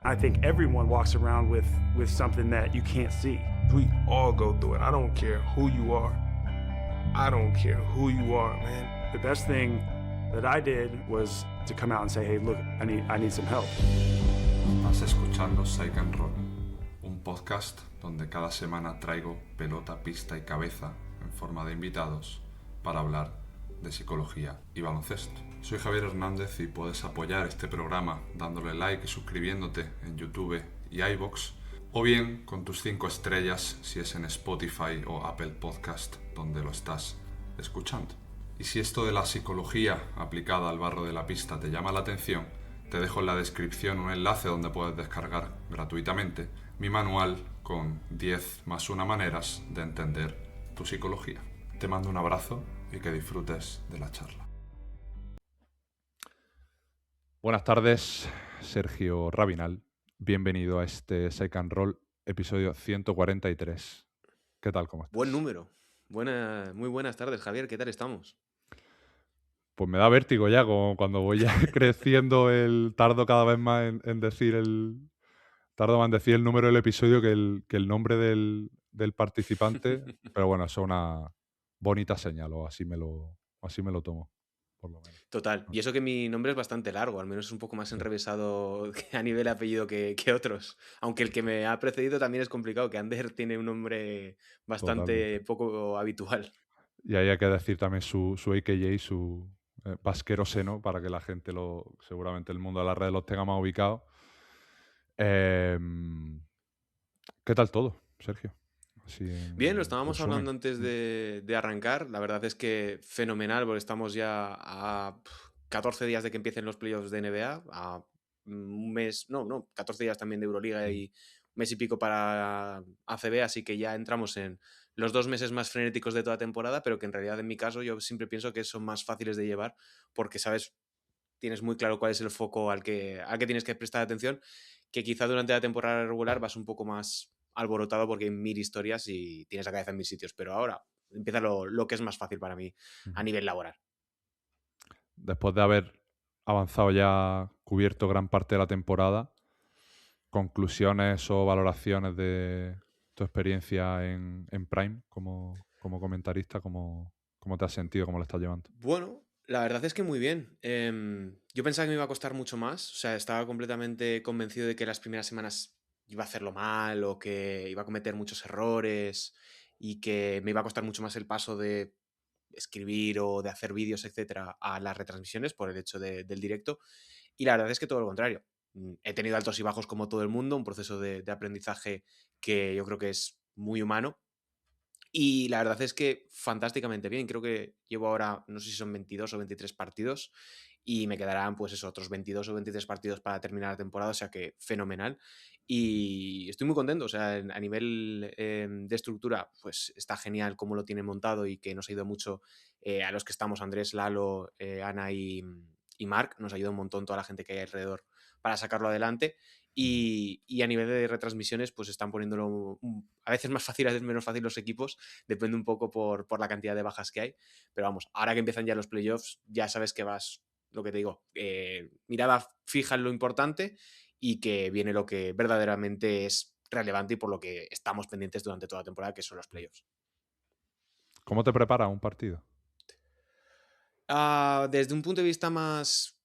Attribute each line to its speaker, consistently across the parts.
Speaker 1: I think everyone walks around with something that you can't see.
Speaker 2: We all go through it. I don't care who you are. I don't care who you are, man.
Speaker 1: The best thing that I did was to come out and say, hey, look, I need some help.
Speaker 3: Estás escuchando Psych and Roll, un podcast donde cada semana traigo pelota, pista y cabeza en forma de invitados para hablar de psicología y baloncesto. Soy Javier Hernández y puedes apoyar este programa dándole like y suscribiéndote en YouTube y iVoox, o bien con tus 5 estrellas si es en Spotify o Apple Podcast donde lo estás escuchando. Y si esto de la psicología aplicada al barro de la pista te llama la atención, te dejo en la descripción un enlace donde puedes descargar gratuitamente mi manual con 10 más 1 maneras de entender tu psicología. Te mando un abrazo y que disfrutes de la charla.
Speaker 4: Buenas tardes, Sergio Rabinal. Bienvenido a este Psych and Roll, episodio 143. ¿Qué tal? ¿Cómo estás?
Speaker 5: Buen número. Muy buenas tardes, Javier. ¿Qué tal estamos?
Speaker 4: Pues me da vértigo ya, como cuando voy ya creciendo, tardo cada vez más en decir tardo más en decir el número del episodio que el nombre del participante. Pero bueno, eso es una bonita señal, o así me lo tomo, por lo menos.
Speaker 5: Total. Y eso que mi nombre es bastante largo, al menos es un poco más enrevesado a nivel apellido que otros. Aunque el que me ha precedido también es complicado, que Ander tiene un nombre bastante
Speaker 4: Totalmente.
Speaker 5: poco habitual.
Speaker 4: Y ahí hay que decir también su AKJ, su Pasquero Seno, para que la gente seguramente el mundo de las redes los tenga más ubicados. ¿Qué tal todo, Sergio? Así
Speaker 5: Bien, lo
Speaker 4: en
Speaker 5: estábamos
Speaker 4: resumen.
Speaker 5: hablando antes de arrancar. La verdad es que fenomenal, porque estamos ya a 14 días de que empiecen los playoffs de NBA, a un mes, no, 14 días también de Euroliga y un mes y pico para ACB, así que ya entramos en los 2 meses más frenéticos de toda temporada, pero que en realidad en mi caso yo siempre pienso que son más fáciles de llevar porque sabes, tienes muy claro cuál es el foco al que tienes que prestar atención, que quizá durante la temporada regular vas un poco más alborotado porque hay 1000 historias y tienes la cabeza en 1000 sitios, pero ahora empieza lo que es más fácil para mí a nivel laboral.
Speaker 4: Después de haber avanzado ya, cubierto gran parte de la temporada, conclusiones o valoraciones de tu experiencia en Prime como comentarista, ¿cómo te has sentido? ¿Cómo lo estás llevando?
Speaker 5: Bueno, la verdad es que muy bien. Yo pensaba que me iba a costar mucho más, o sea, estaba completamente convencido de que las primeras semanas iba a hacerlo mal o que iba a cometer muchos errores y que me iba a costar mucho más el paso de escribir o de hacer vídeos, etcétera, a las retransmisiones por el hecho del directo. Y la verdad es que todo lo contrario. He tenido altos y bajos como todo el mundo, un proceso de aprendizaje que yo creo que es muy humano. Y la verdad es que fantásticamente bien. Creo que llevo ahora, no sé si son 22 o 23 partidos y me quedarán pues eso, otros 22 o 23 partidos para terminar la temporada, o sea que fenomenal. Y estoy muy contento, o sea, a nivel de estructura, pues está genial cómo lo tienen montado y que nos ha ido mucho a los que estamos, Andrés, Lalo, Ana y Marc, nos ayuda un montón toda la gente que hay alrededor para sacarlo adelante. Y a nivel de retransmisiones, pues están poniéndolo a veces más fácil, a veces menos fácil los equipos, depende un poco por la cantidad de bajas que hay. Pero vamos, ahora que empiezan ya los playoffs, ya sabes que vas, lo que te digo, mirada fija en lo importante y que viene lo que verdaderamente es relevante y por lo que estamos pendientes durante toda la temporada, que son los playoffs.
Speaker 4: ¿Cómo te preparas un partido?
Speaker 5: Desde un punto de vista más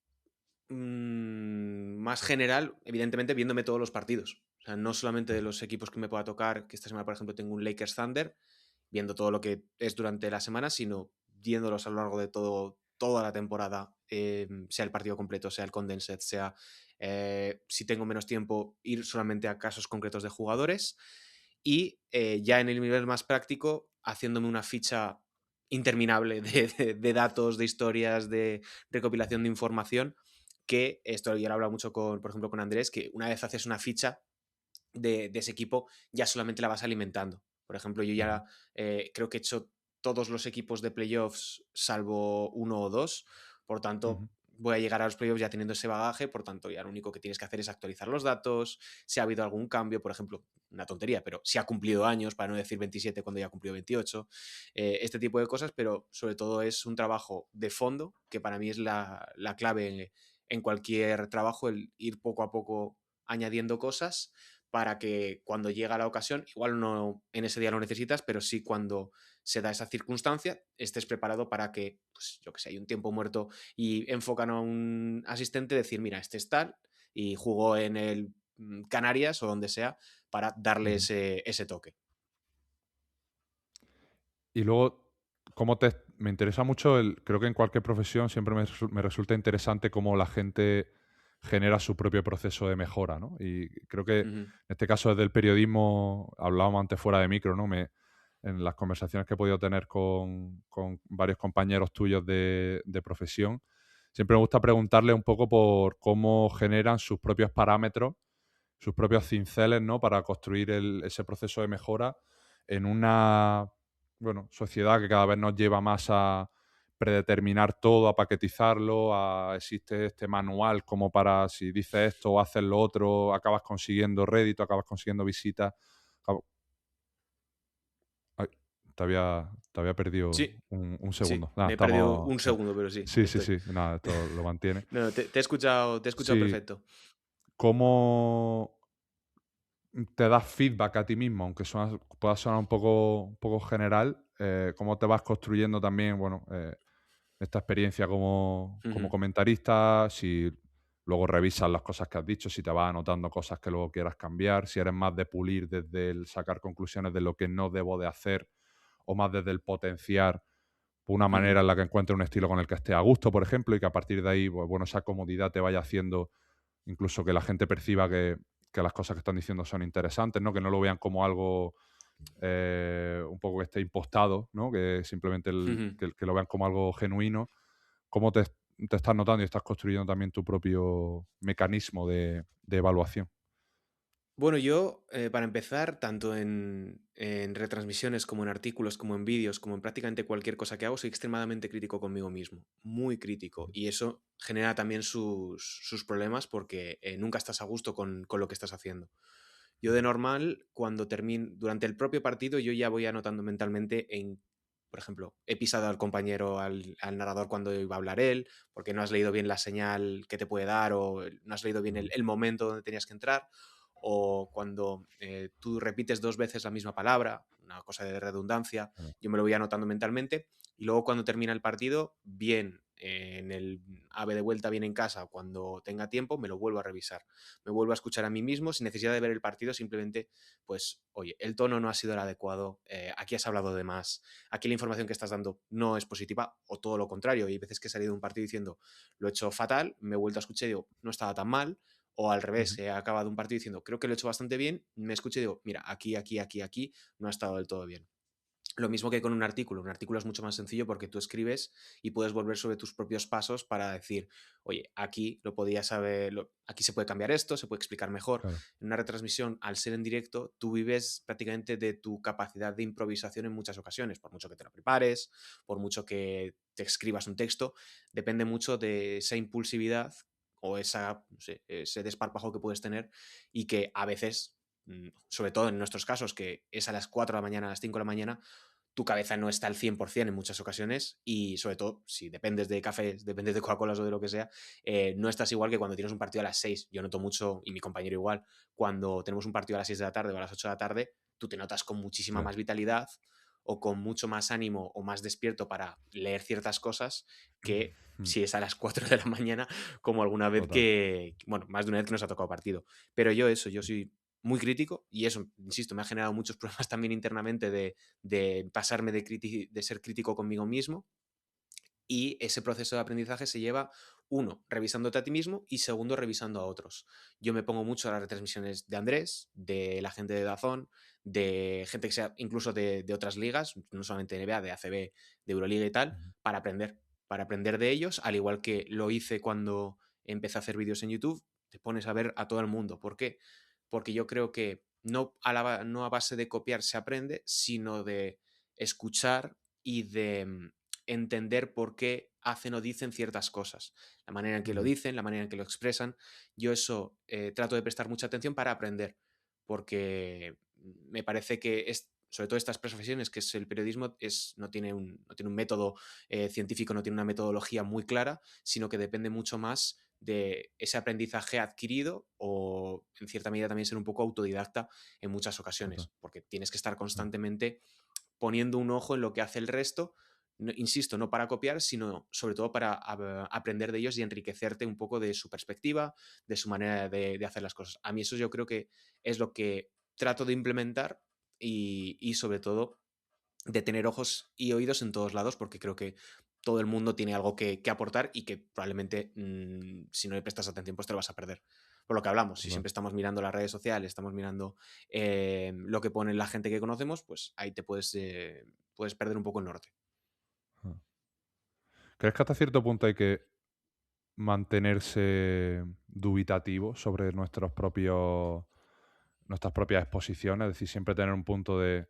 Speaker 5: general, evidentemente viéndome todos los partidos. O sea, no solamente de los equipos que me pueda tocar, que esta semana, por ejemplo, tengo un Lakers Thunder, viendo todo lo que es durante la semana, sino viéndolos a lo largo de toda la temporada, sea el partido completo, sea el condensed, sea si tengo menos tiempo, ir solamente a casos concretos de jugadores. Y ya en el nivel más práctico, haciéndome una ficha interminable de datos, de historias, de recopilación de información, que esto ya lo he hablado mucho por ejemplo, con Andrés, que una vez haces una ficha de ese equipo, ya solamente la vas alimentando. Por ejemplo, yo ya creo que he hecho todos los equipos de playoffs salvo 1 o 2, por tanto, voy a llegar a los playoffs ya teniendo ese bagaje, por tanto, ya lo único que tienes que hacer es actualizar los datos, si ha habido algún cambio, por ejemplo, una tontería, pero si ha cumplido años, para no decir 27 cuando ya ha cumplido 28, este tipo de cosas, pero sobre todo es un trabajo de fondo, que para mí es la clave en cualquier trabajo, el ir poco a poco añadiendo cosas para que cuando llega la ocasión, igual no en ese día lo necesitas, pero sí cuando se da esa circunstancia, estés preparado para que, pues yo que sé, hay un tiempo muerto y enfocan a un asistente, decir, mira, este es tal, y jugó en el Canarias o donde sea, para darle
Speaker 4: Ujú.
Speaker 5: ese toque.
Speaker 4: Y luego, me interesa mucho, creo que en cualquier profesión siempre me resulta interesante cómo la gente genera su propio proceso de mejora, ¿no? Y creo que en
Speaker 5: Ujú,
Speaker 4: este caso desde el periodismo, hablábamos antes fuera de micro, ¿no? En las conversaciones que he podido tener con varios compañeros tuyos de profesión, siempre me gusta preguntarle un poco por cómo generan sus propios parámetros, sus propios cinceles, ¿no? Para construir ese proceso de mejora en una, bueno, sociedad que cada vez nos lleva más a predeterminar todo, a paquetizarlo, existe este manual como para si dices esto o haces lo otro, acabas consiguiendo rédito, acabas consiguiendo visitas. acabo- Ay, te había perdido
Speaker 5: sí,
Speaker 4: un
Speaker 5: sí,
Speaker 4: segundo. Nada,
Speaker 5: me he perdido
Speaker 4: estamos.
Speaker 5: un segundo, pero sí,
Speaker 4: Sí, sí,
Speaker 5: estoy.
Speaker 4: sí, nada, esto lo mantiene.
Speaker 5: No, te he escuchado
Speaker 4: Sí,
Speaker 5: perfecto.
Speaker 4: ¿cómo te das feedback a ti mismo, aunque pueda sonar un poco general, cómo te vas construyendo también, bueno, esta experiencia como
Speaker 5: Ujú.
Speaker 4: comentarista, si luego revisas las cosas que has dicho, si te vas anotando cosas que luego quieras cambiar, si eres más de pulir desde el sacar conclusiones de lo que no debo de hacer o más desde el potenciar una
Speaker 5: Ujú.
Speaker 4: manera en la que encuentres un estilo con el que estés a gusto, por ejemplo, y que a partir de ahí, pues, bueno, esa comodidad te vaya haciendo incluso que la gente perciba que las cosas que están diciendo son interesantes, ¿no? Que no lo vean como algo un poco que esté impostado, ¿no? Que simplemente
Speaker 5: Ujú.
Speaker 4: que lo vean como algo genuino. ¿Cómo te estás notando y estás construyendo también tu propio mecanismo de evaluación?
Speaker 5: Bueno, yo, para empezar, tanto en retransmisiones como en artículos, como en vídeos, como en prácticamente cualquier cosa que hago, soy extremadamente crítico conmigo mismo, muy crítico. Y eso genera también sus problemas porque nunca estás a gusto con lo que estás haciendo. Yo de normal, cuando termino, durante el propio partido, yo ya voy anotando mentalmente por ejemplo, he pisado al compañero, al narrador cuando iba a hablar él, porque no has leído bien la señal que te puede dar o no has leído bien el momento donde tenías que entrar, o cuando tú repites 2 veces la misma palabra, una cosa de redundancia,
Speaker 4: Claro.
Speaker 5: yo me lo voy anotando mentalmente y luego cuando termina el partido, bien en el AVE de vuelta, bien en casa, cuando tenga tiempo, me lo vuelvo a revisar, me vuelvo a escuchar a mí mismo sin necesidad de ver el partido, simplemente, pues, oye, el tono no ha sido el adecuado, aquí has hablado de más, aquí la información que estás dando no es positiva, o todo lo contrario. Y hay veces que he salido de un partido diciendo, lo he hecho fatal, me he vuelto a escuchar y digo, no estaba tan mal, o al revés,
Speaker 4: Ujú.
Speaker 5: he acabado un partido diciendo, creo que lo he hecho bastante bien, me escucho y digo, mira, aquí, no ha estado del todo bien. Lo mismo que con un artículo es mucho más sencillo porque tú escribes y puedes volver sobre tus propios pasos para decir, oye, aquí lo podías saber, aquí se puede cambiar esto, se puede explicar mejor.
Speaker 4: Claro.
Speaker 5: En una retransmisión, al ser en directo, tú vives prácticamente de tu capacidad de improvisación en muchas ocasiones, por mucho que te lo prepares, por mucho que te escribas un texto, depende mucho de esa impulsividad o no sé, ese desparpajo que puedes tener y que a veces, sobre todo en nuestros casos, que es a las 4 de la mañana, a las 5 de la mañana, tu cabeza no está al 100% en muchas ocasiones y sobre todo si dependes de cafés, dependes de Coca-Cola o de lo que sea, no estás igual que cuando tienes un partido a las 6. Yo noto mucho, y mi compañero igual, cuando tenemos un partido a las 6 de la tarde o a las 8 de la tarde, tú te notas con muchísima
Speaker 4: Claro.
Speaker 5: más vitalidad o con mucho más ánimo o más despierto para leer ciertas cosas que
Speaker 4: Mm.
Speaker 5: si es a las 4 de la mañana, como alguna vez
Speaker 4: Total.
Speaker 5: bueno, más de una vez que nos ha tocado partido. Pero yo soy muy crítico y eso, insisto, me ha generado muchos problemas también internamente de pasarme de ser crítico conmigo mismo y ese proceso de aprendizaje se lleva, uno, revisándote a ti mismo y segundo, revisando a otros. Yo me pongo mucho a las retransmisiones de Andrés, de la gente de Dazón, de gente que sea incluso de otras ligas, no solamente de NBA, de ACB, de Euroliga y tal,
Speaker 4: Ujú.
Speaker 5: para aprender de ellos, al igual que lo hice cuando empecé a hacer vídeos en YouTube, te pones a ver a todo el mundo. ¿Por qué? Porque yo creo que no a base de copiar se aprende, sino de escuchar y de entender por qué hacen o dicen ciertas cosas. La manera en que lo
Speaker 4: Ujú.
Speaker 5: dicen, la manera en que lo expresan. Yo eso trato de prestar mucha atención para aprender, porque me parece que sobre todo estas profesiones, que es el periodismo, no tiene un método científico, no tiene una metodología muy clara, sino que depende mucho más de ese aprendizaje adquirido o en cierta medida también ser un poco autodidacta en muchas
Speaker 4: Total.
Speaker 5: ocasiones, porque tienes que estar
Speaker 4: Mm.
Speaker 5: constantemente poniendo un ojo en lo que hace el resto, insisto, no para copiar, sino sobre todo para aprender de ellos y enriquecerte un poco de su perspectiva, de su manera de hacer las cosas. A mí eso yo creo que es lo que trato de implementar y sobre todo de tener ojos y oídos en todos lados, porque creo que todo el mundo tiene algo que aportar y que probablemente si no le prestas atención, pues te lo vas a perder. Por lo que hablamos, si
Speaker 4: Total.
Speaker 5: siempre estamos mirando las redes sociales, estamos mirando lo que pone la gente que conocemos, pues ahí te puedes perder un poco el norte.
Speaker 4: Ah. ¿Crees que hasta cierto punto hay que mantenerse dubitativo sobre nuestras propias exposiciones? Es decir, siempre tener un punto de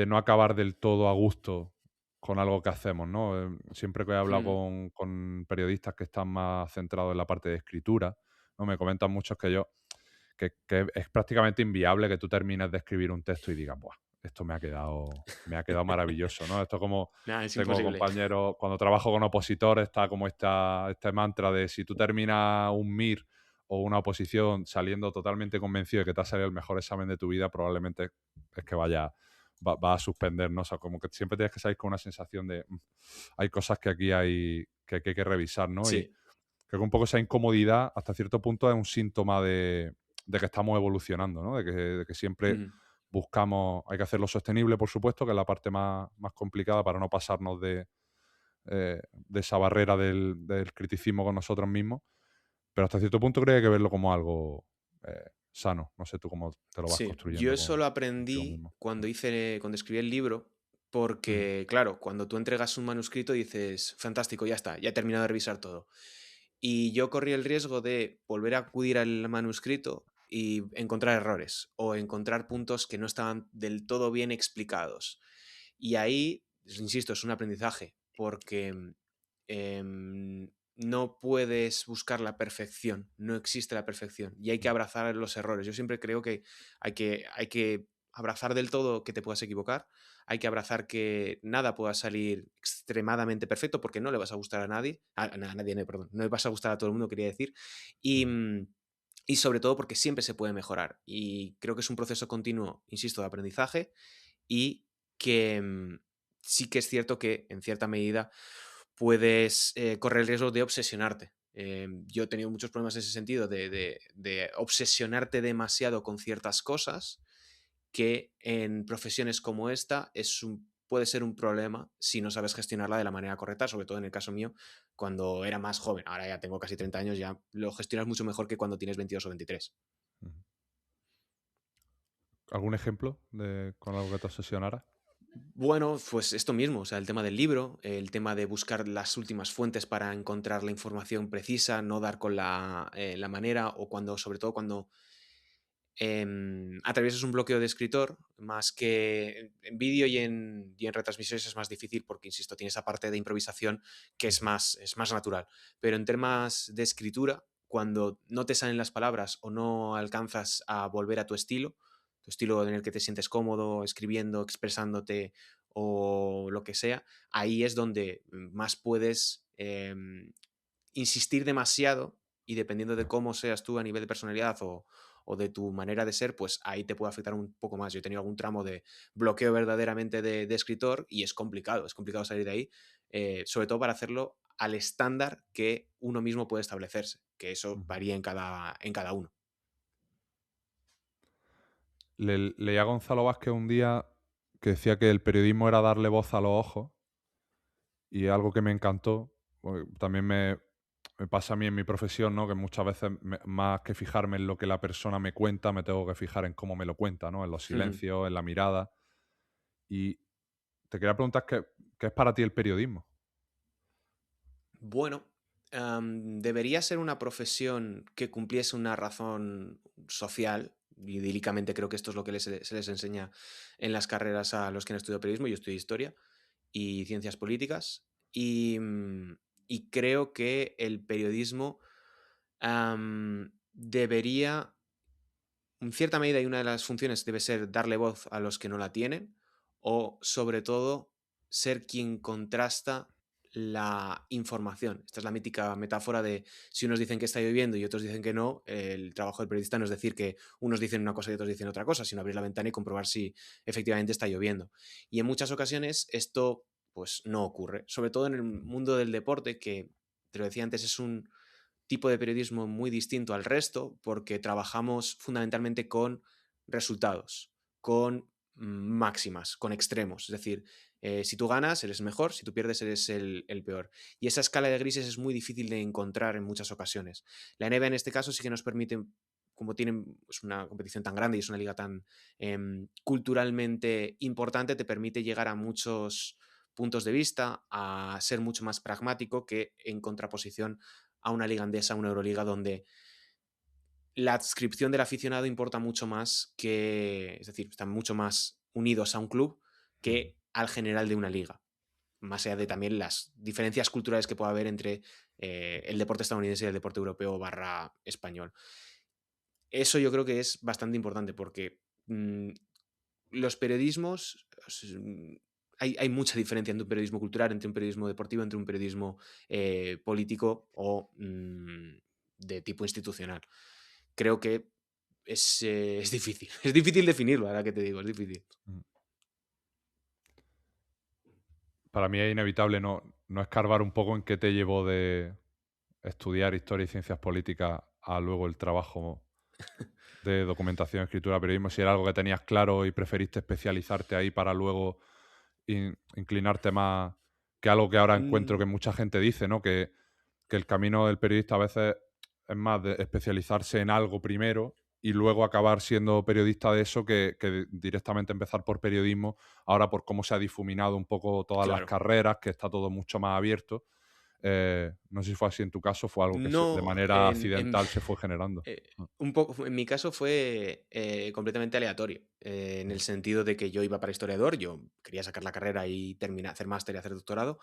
Speaker 4: no acabar del todo a gusto con algo que hacemos, ¿no? Siempre que he hablado
Speaker 5: Mm,
Speaker 4: con periodistas que están más centrados en la parte de escritura, ¿no? Me comentan muchos que es prácticamente inviable que tú termines de escribir un texto y digas, ¡buah! Esto me ha quedado maravilloso, ¿no? Esto como
Speaker 5: Nada, es
Speaker 4: tengo
Speaker 5: imposible.
Speaker 4: compañeros, cuando trabajo con opositores, está como este mantra de si tú terminas un MIR o una oposición saliendo totalmente convencido de que te ha salido el mejor examen de tu vida, probablemente es que va a suspender, ¿no? O sea, como que siempre tienes que salir con una sensación de hay cosas que aquí hay que revisar, ¿no? Y
Speaker 5: Sí.
Speaker 4: creo que un poco esa incomodidad hasta cierto punto es un síntoma de que estamos evolucionando, ¿no? De que siempre
Speaker 5: Ujú.
Speaker 4: buscamos, hay que hacerlo sostenible, por supuesto, que es la parte más complicada para no pasarnos de esa barrera del criticismo con nosotros mismos, pero hasta cierto punto creo que hay que verlo como algo sano. No sé tú cómo te lo vas
Speaker 5: Sí, yo
Speaker 4: construyendo
Speaker 5: eso lo
Speaker 4: contigo
Speaker 5: aprendí
Speaker 4: mismo.
Speaker 5: cuando escribí el libro,
Speaker 4: Ujú,
Speaker 5: porque claro, cuando tú entregas un manuscrito dices, fantástico, ya está, ya he terminado de revisar todo. Y yo corrí el riesgo de volver a acudir al manuscrito y encontrar errores o encontrar puntos que no estaban del todo bien explicados. Y ahí, insisto, es un aprendizaje, porque no puedes buscar la perfección, no existe la perfección y hay que
Speaker 4: mm,
Speaker 5: abrazar los errores. Yo siempre creo que hay que abrazar del todo que te puedas equivocar, hay que abrazar que nada pueda salir extremadamente perfecto porque no le vas a gustar a nadie, a nadie, no, perdón, no le vas a gustar a todo el mundo, quería decir, y,
Speaker 4: ujú,
Speaker 5: y sobre todo porque siempre se puede mejorar. Y creo que es un proceso continuo, insisto, de aprendizaje y que sí que es cierto que en cierta medida puedes correr el riesgo de obsesionarte. Yo he tenido muchos problemas en ese sentido de obsesionarte demasiado con ciertas cosas que en profesiones como esta puede ser un problema si no sabes gestionarla de la manera correcta, sobre todo en el caso mío, cuando era más joven. Ahora ya tengo casi 30 años, ya lo gestionas mucho mejor que cuando tienes 22 o 23.
Speaker 4: ujú. ¿Algún ejemplo con algo que te obsesionara?
Speaker 5: Bueno, pues esto mismo, o sea, el tema del libro, el tema de buscar las últimas fuentes para encontrar la información precisa, no dar con la manera, o cuando, sobre todo cuando atraviesas un bloqueo de escritor, más que en vídeo y en retransmisiones es más difícil porque, insisto, tiene esa parte de improvisación que es
Speaker 4: Ujú,
Speaker 5: más natural. Pero en temas de escritura, cuando no te salen las palabras o no alcanzas a volver a tu estilo en el que te sientes cómodo, escribiendo, expresándote o lo que sea, ahí es donde más puedes insistir demasiado y dependiendo de cómo seas tú a nivel de personalidad o de tu manera de ser, pues ahí te puede afectar un poco más. Yo he tenido algún tramo de bloqueo verdaderamente de escritor y es complicado salir de ahí, sobre todo para hacerlo al estándar que uno mismo puede establecerse, que eso
Speaker 4: ujú.
Speaker 5: varía en cada uno.
Speaker 4: Leí a Gonzalo Vázquez un día que decía que el periodismo era darle voz a los ojos y es algo que me encantó. Porque también me pasa a mí en mi profesión, ¿no? Que muchas veces más que fijarme en lo que la persona me cuenta, me tengo que fijar en cómo me lo cuenta, ¿no? En los silencios, en la mirada. Y te quería preguntar qué es para ti el periodismo.
Speaker 5: Bueno, debería ser una profesión que cumpliese una razón social. Idílicamente creo que esto es lo que se les enseña en las carreras a los que han estudiado periodismo. Yo estudié historia y ciencias políticas. Y creo que el periodismo debería, en cierta medida, y una de las funciones debe ser darle voz a los que no la tienen, o sobre todo ser quien contrasta la información. Esta es la mítica metáfora de si unos dicen que está lloviendo y otros dicen que no, el trabajo del periodista no es decir que unos dicen una cosa y otros dicen otra cosa, sino abrir la ventana y comprobar si efectivamente está lloviendo. Y en muchas ocasiones esto pues no ocurre, sobre todo en el mundo del deporte, que te lo decía antes, es un tipo de periodismo muy distinto al resto porque trabajamos fundamentalmente con resultados, con máximas, con extremos. Es decir, si tú ganas, eres mejor, si tú pierdes, eres el peor. Y esa escala de grises es muy difícil de encontrar en muchas ocasiones. La NBA en este caso sí que nos permite, como tienen es una competición tan grande y es una liga tan culturalmente importante, te permite llegar a muchos puntos de vista, a ser mucho más pragmático que en contraposición a una liga andesa, a una Euroliga, donde la adscripción del aficionado importa mucho más que, es decir, están mucho más unidos a un club que al general de una liga. Más allá de también las diferencias culturales que pueda haber entre el deporte estadounidense y el deporte europeo / español. Eso yo creo que es bastante importante porque los periodismos, hay mucha diferencia entre un periodismo cultural, entre un periodismo deportivo, entre un periodismo político o de tipo institucional. Creo que es difícil. Es difícil definirlo, ahora que te digo, es difícil.
Speaker 4: Para mí es inevitable no escarbar un poco en qué te llevó de estudiar historia y ciencias políticas a luego el trabajo de documentación, escritura, periodismo, si era algo que tenías claro y preferiste especializarte ahí para luego inclinarte más que algo que ahora encuentro que mucha gente dice, ¿no? Que el camino del periodista a veces es más de especializarse en algo primero y luego acabar siendo periodista de eso que directamente empezar por periodismo, ahora por cómo se ha difuminado un poco todas las
Speaker 5: Claro.
Speaker 4: carreras, que está todo mucho más abierto. No sé si fue así en tu caso, fue algo que de
Speaker 5: No,
Speaker 4: manera accidental se fue generando.
Speaker 5: un poco, en mi caso fue completamente aleatorio, en el sentido de que yo iba para historiador, yo quería sacar la carrera y terminar, hacer máster y hacer doctorado,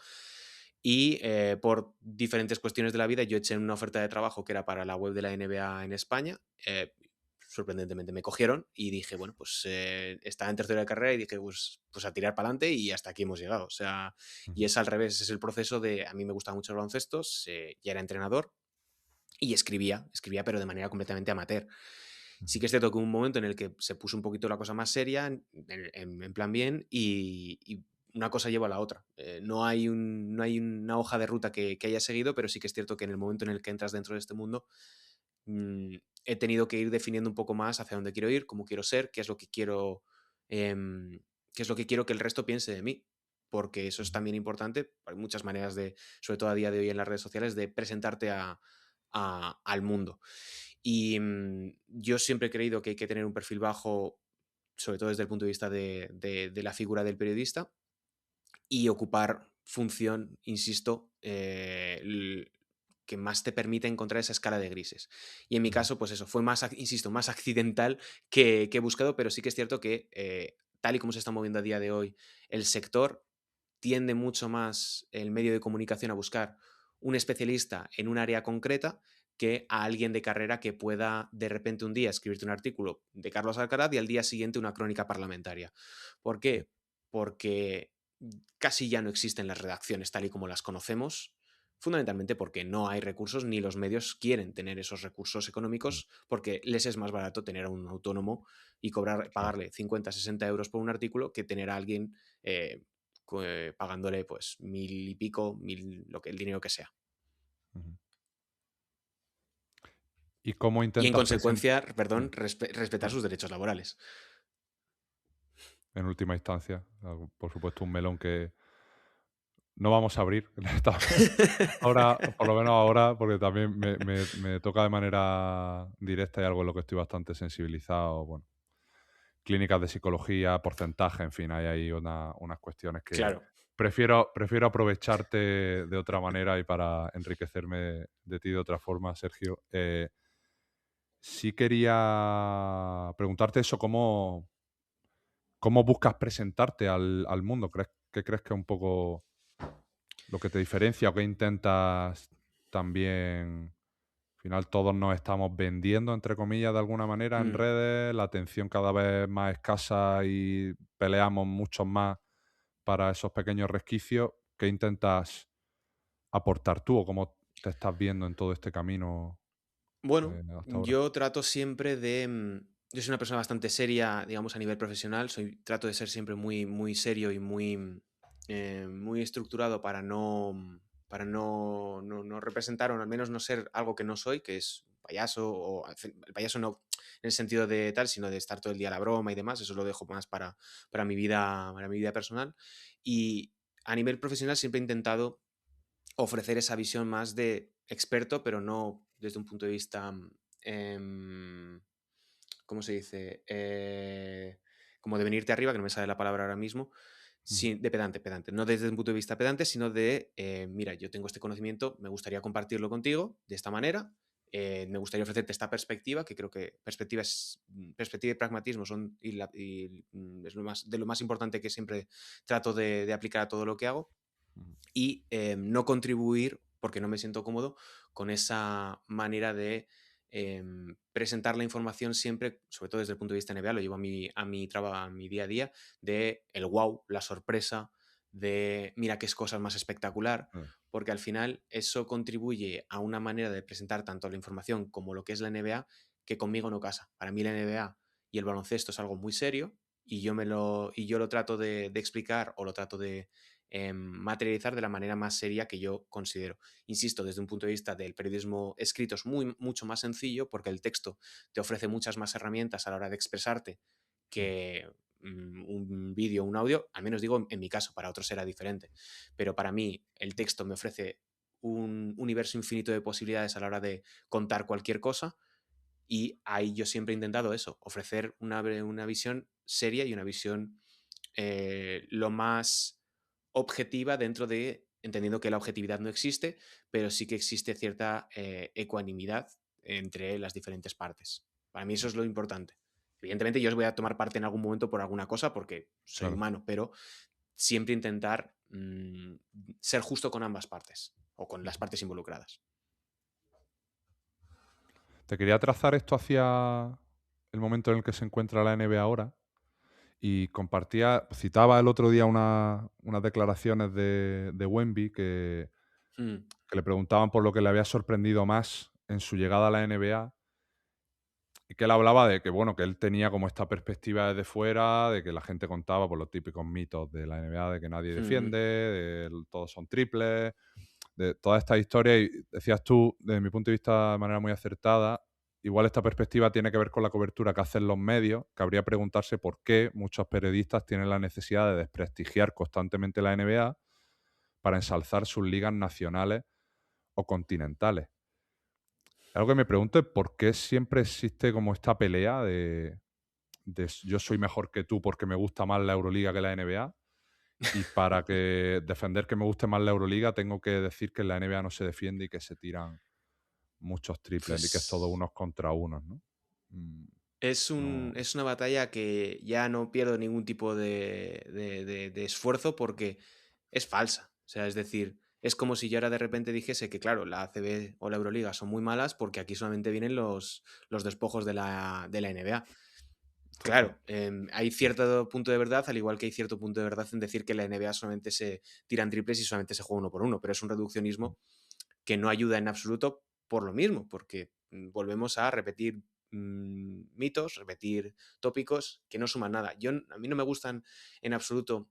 Speaker 5: y por diferentes cuestiones de la vida yo eché una oferta de trabajo que era para la web de la NBA en España. Sorprendentemente me cogieron y dije, bueno, pues estaba en tercero de carrera y dije, pues a tirar para adelante y hasta aquí hemos llegado. O sea, y es al revés, es el proceso de, a mí me gustaba mucho el baloncesto, ya era entrenador y escribía pero de manera completamente amateur. Sí que es cierto que hubo un momento en el que se puso un poquito la cosa más seria, en plan bien, y una cosa lleva a la otra. No hay una hoja de ruta que haya seguido, pero sí que es cierto que en el momento en el que entras dentro de este mundo, he tenido que ir definiendo un poco más hacia dónde quiero ir, cómo quiero ser, qué es lo que quiero, qué es lo que quiero que el resto piense de mí. Porque eso es también importante. Hay muchas maneras de, sobre todo a día de hoy en las redes sociales, de presentarte al mundo. Y yo siempre he creído que hay que tener un perfil bajo, sobre todo desde el punto de vista de la figura del periodista, y ocupar función, insisto, que más te permite encontrar esa escala de grises. Y en mi caso, pues eso, fue más, insisto, más accidental que buscado, pero sí que es cierto que tal y como se está moviendo a día de hoy el sector, tiende mucho más el medio de comunicación a buscar un especialista en un área concreta que a alguien de carrera que pueda de repente un día escribirte un artículo de Carlos Alcaraz y al día siguiente una crónica parlamentaria. ¿Por qué? Porque casi ya no existen las redacciones tal y como las conocemos, fundamentalmente porque no hay recursos ni los medios quieren tener esos recursos económicos porque les es más barato tener a un autónomo y pagarle 50, 60 euros por un artículo que tener a alguien pagándole pues 1000 y pico, 1000, el dinero que sea.
Speaker 4: ¿Y cómo
Speaker 5: Y en
Speaker 4: intentas
Speaker 5: consecuencia, perdón, respetar sus derechos laborales.
Speaker 4: en última instancia? Por supuesto, un melón que no vamos a abrir. Ahora, por lo menos ahora, porque también me toca de manera directa y algo en lo que estoy bastante sensibilizado. Bueno, clínicas de psicología, porcentaje, en fin, hay ahí unas cuestiones que
Speaker 5: Claro.
Speaker 4: prefiero aprovecharte de otra manera y para enriquecerme de ti de otra forma, Sergio. Sí quería preguntarte eso, ¿cómo buscas presentarte al mundo? ¿Qué crees que es un poco lo que te diferencia o qué intentas también? Al final todos nos estamos vendiendo, entre comillas, de alguna manera en redes, la atención cada vez más escasa y peleamos mucho más para esos pequeños resquicios. ¿Qué intentas aportar tú o cómo te estás viendo en todo este camino
Speaker 5: Bueno,
Speaker 4: hasta ahora?
Speaker 5: yo trato siempre de... yo soy una persona bastante seria, digamos, a nivel profesional. Trato de ser siempre muy, muy serio y muy estructurado para no representar o al menos no ser algo que no soy, que es payaso, o en fin, el payaso no en el sentido de tal, sino de estar todo el día a la broma y demás. Eso lo dejo más para mi vida personal. Y a nivel profesional siempre he intentado ofrecer esa visión más de experto, pero no desde un punto de vista, em, ¿cómo se dice? Como de venirte arriba, que no me sale la palabra ahora mismo,
Speaker 4: Ujú.
Speaker 5: de pedante, pedante. No desde un punto de vista pedante, sino de, mira, yo tengo este conocimiento, me gustaría compartirlo contigo de esta manera. Me gustaría ofrecerte esta perspectiva, que creo que perspectiva y pragmatismo es de lo más importante que siempre trato de aplicar a todo lo que hago
Speaker 4: Ujú.
Speaker 5: y no contribuir, porque no me siento cómodo, con esa manera de presentar la información siempre, sobre todo desde el punto de vista NBA, lo llevo a mi trabajo, a mi día a día, de el wow, la sorpresa, de mira qué es cosas más espectacular,
Speaker 4: Eh,
Speaker 5: porque al final eso contribuye a una manera de presentar tanto la información como lo que es la NBA, que conmigo no casa. Para mí la NBA y el baloncesto es algo muy serio y yo lo trato de explicar o lo trato de materializar de la manera más seria que yo considero. Insisto, desde un punto de vista del periodismo escrito es mucho más sencillo porque el texto te ofrece muchas más herramientas a la hora de expresarte
Speaker 4: mm,
Speaker 5: que un vídeo o un audio, al menos digo en mi caso, para otros será diferente, pero para mí el texto me ofrece un universo infinito de posibilidades a la hora de contar cualquier cosa y ahí yo siempre he intentado eso, ofrecer una visión seria y una visión lo más objetiva dentro de, entendiendo que la objetividad no existe, pero sí que existe cierta ecuanimidad entre las diferentes partes. Para mí eso es lo importante. Evidentemente yo os voy a tomar parte en algún momento por alguna cosa porque soy
Speaker 4: claro.
Speaker 5: humano, pero siempre intentar ser justo con ambas partes o con las
Speaker 4: Ujú.
Speaker 5: partes involucradas.
Speaker 4: Te quería trazar esto hacia el momento en el que se encuentra la NBA ahora y citaba el otro día unas declaraciones de Wemby
Speaker 5: Mm,
Speaker 4: que le preguntaban por lo que le había sorprendido más en su llegada a la NBA y que él hablaba de que, bueno, que él tenía como esta perspectiva desde fuera, de que la gente contaba por los típicos mitos de la NBA, de que nadie
Speaker 5: ujú.
Speaker 4: defiende, todos son triples, de toda esta historia. Y decías tú, desde mi punto de vista, de manera muy acertada, igual esta perspectiva tiene que ver con la cobertura que hacen los medios. Cabría preguntarse por qué muchos periodistas tienen la necesidad de desprestigiar constantemente la NBA para ensalzar sus ligas nacionales o continentales. Algo que me pregunto es por qué siempre existe como esta pelea de yo soy mejor que tú porque me gusta más la Euroliga que la NBA. Y para que defender que me guste más la Euroliga, tengo que decir que en la NBA no se defiende y que se tiran muchos triples y que es todo
Speaker 5: Pues
Speaker 4: unos contra unos, ¿no? Mm,
Speaker 5: Es, un,
Speaker 4: no.
Speaker 5: es una batalla que ya no pierdo ningún tipo de esfuerzo porque es falsa. O sea, es decir, es como si yo ahora de repente dijese que, claro, la ACB o la Euroliga son muy malas porque aquí solamente vienen los despojos de la NBA.
Speaker 4: Total.
Speaker 5: Claro, hay cierto punto de verdad, al igual que hay cierto punto de verdad en decir que la NBA solamente se tiran triples y solamente se juega uno por uno, pero es un
Speaker 4: Mm,
Speaker 5: reduccionismo que no ayuda en absoluto por lo mismo, porque volvemos a repetir mitos, repetir tópicos que no suman nada. A mí no me gustan en absoluto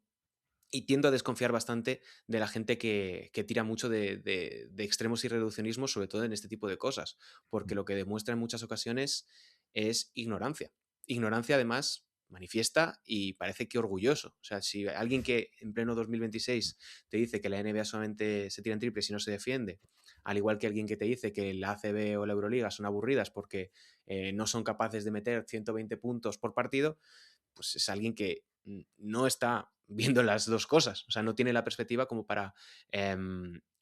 Speaker 5: y tiendo a desconfiar bastante de la gente que tira mucho de extremos y reduccionismos, sobre todo en este tipo de cosas, porque
Speaker 4: mm,
Speaker 5: lo que demuestra en muchas ocasiones es ignorancia. Ignorancia, además, manifiesta y parece que orgulloso. O sea, si alguien que en pleno 2026 te dice que la NBA solamente se tira en triples y no se defiende, al igual que alguien que te dice que la ACB o la Euroliga son aburridas porque no son capaces de meter 120 puntos por partido, pues es alguien que no está viendo las dos cosas, o sea, no tiene la perspectiva como para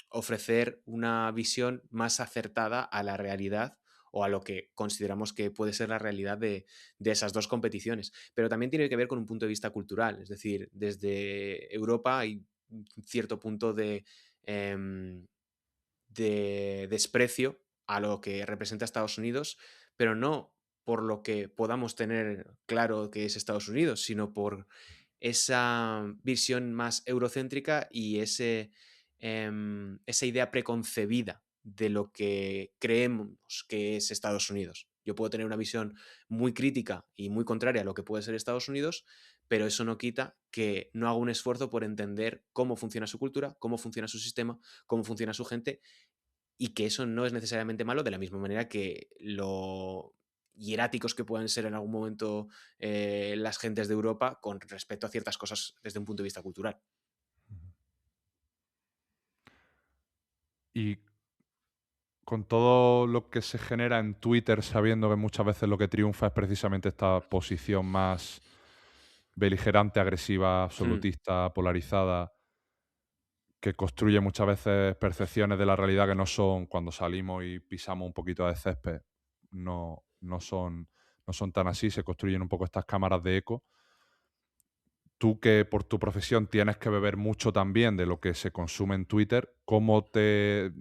Speaker 5: ofrecer una visión más acertada a la realidad o a lo que consideramos que puede ser la realidad de esas dos competiciones. Pero también tiene que ver con un punto de vista cultural, es decir, desde Europa hay un cierto punto de desprecio a lo que representa Estados Unidos, pero no por lo que podamos tener claro que es Estados Unidos, sino por esa visión más eurocéntrica y esa idea preconcebida de lo que creemos que es Estados Unidos. Yo puedo tener una visión muy crítica y muy contraria a lo que puede ser Estados Unidos, pero eso no quita que no haga un esfuerzo por entender cómo funciona su cultura, cómo funciona su sistema, cómo funciona su gente, y que eso no es necesariamente malo, de la misma manera que lo hieráticos que puedan ser en algún momento las gentes de Europa con respecto a ciertas cosas desde un punto de vista cultural.
Speaker 4: Y con todo lo que se genera en Twitter, sabiendo que muchas veces lo que triunfa es precisamente esta posición más beligerante, agresiva,
Speaker 5: Hmm.
Speaker 4: absolutista, polarizada, que construye muchas veces percepciones de la realidad que no son, cuando salimos y pisamos un poquito de césped, no son tan así, se construyen un poco estas cámaras de eco. Tú que por tu profesión tienes que beber mucho también de lo que se consume en Twitter, ¿cómo te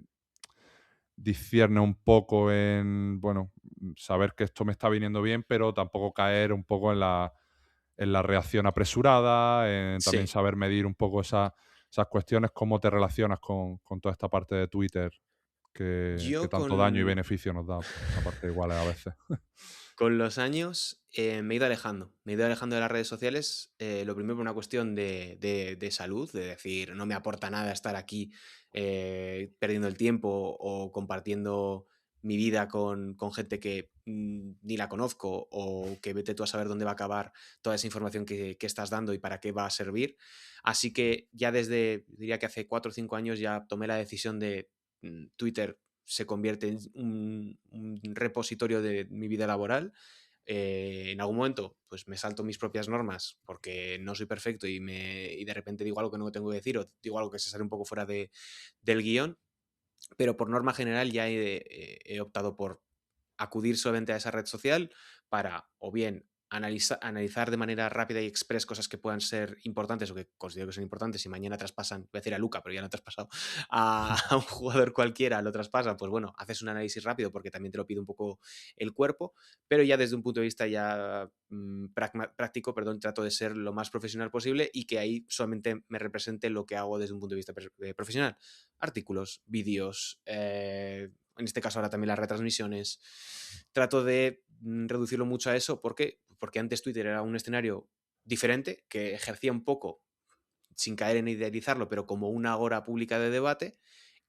Speaker 4: discierne un poco en, bueno, saber que esto me está viniendo bien, pero tampoco caer un poco en la reacción apresurada, en también
Speaker 5: Sí,
Speaker 4: saber medir un poco esas cuestiones? ¿Cómo te relacionas con toda esta parte de Twitter que
Speaker 5: yo
Speaker 4: tanto daño y beneficio nos da a partes iguales a veces?
Speaker 5: con los años me he ido alejando. Me he ido alejando de las redes sociales, lo primero por una cuestión de salud, de decir, no me aporta nada estar aquí perdiendo el tiempo o compartiendo mi vida con gente que ni la conozco, o que vete tú a saber dónde va a acabar toda esa información que estás dando y para qué va a servir. Así que ya desde, diría que hace 4 o 5 años ya tomé la decisión de Twitter se convierte en un repositorio de mi vida laboral. En algún momento, pues me salto mis propias normas porque no soy perfecto y de repente digo algo que no tengo que decir, o digo algo que se sale un poco fuera del guión, pero por norma general ya he optado por acudir solamente a esa red social para o bien analizar de manera rápida y express cosas que puedan ser importantes o que considero que son importantes. Y mañana traspasan, voy a decir a Luca, pero ya no ha traspasado a un jugador cualquiera, lo traspasan, pues bueno, haces un análisis rápido porque también te lo pide un poco el cuerpo, pero ya desde un punto de vista ya práctico, perdón, trato de ser lo más profesional posible y que ahí solamente me represente lo que hago desde un punto de vista profesional. Artículos, vídeos, en este caso ahora también las retransmisiones. Trato de reducirlo mucho a eso. ¿Por qué? Porque antes Twitter era un escenario diferente, que ejercía un poco, sin caer en idealizarlo, pero como una agora pública de debate.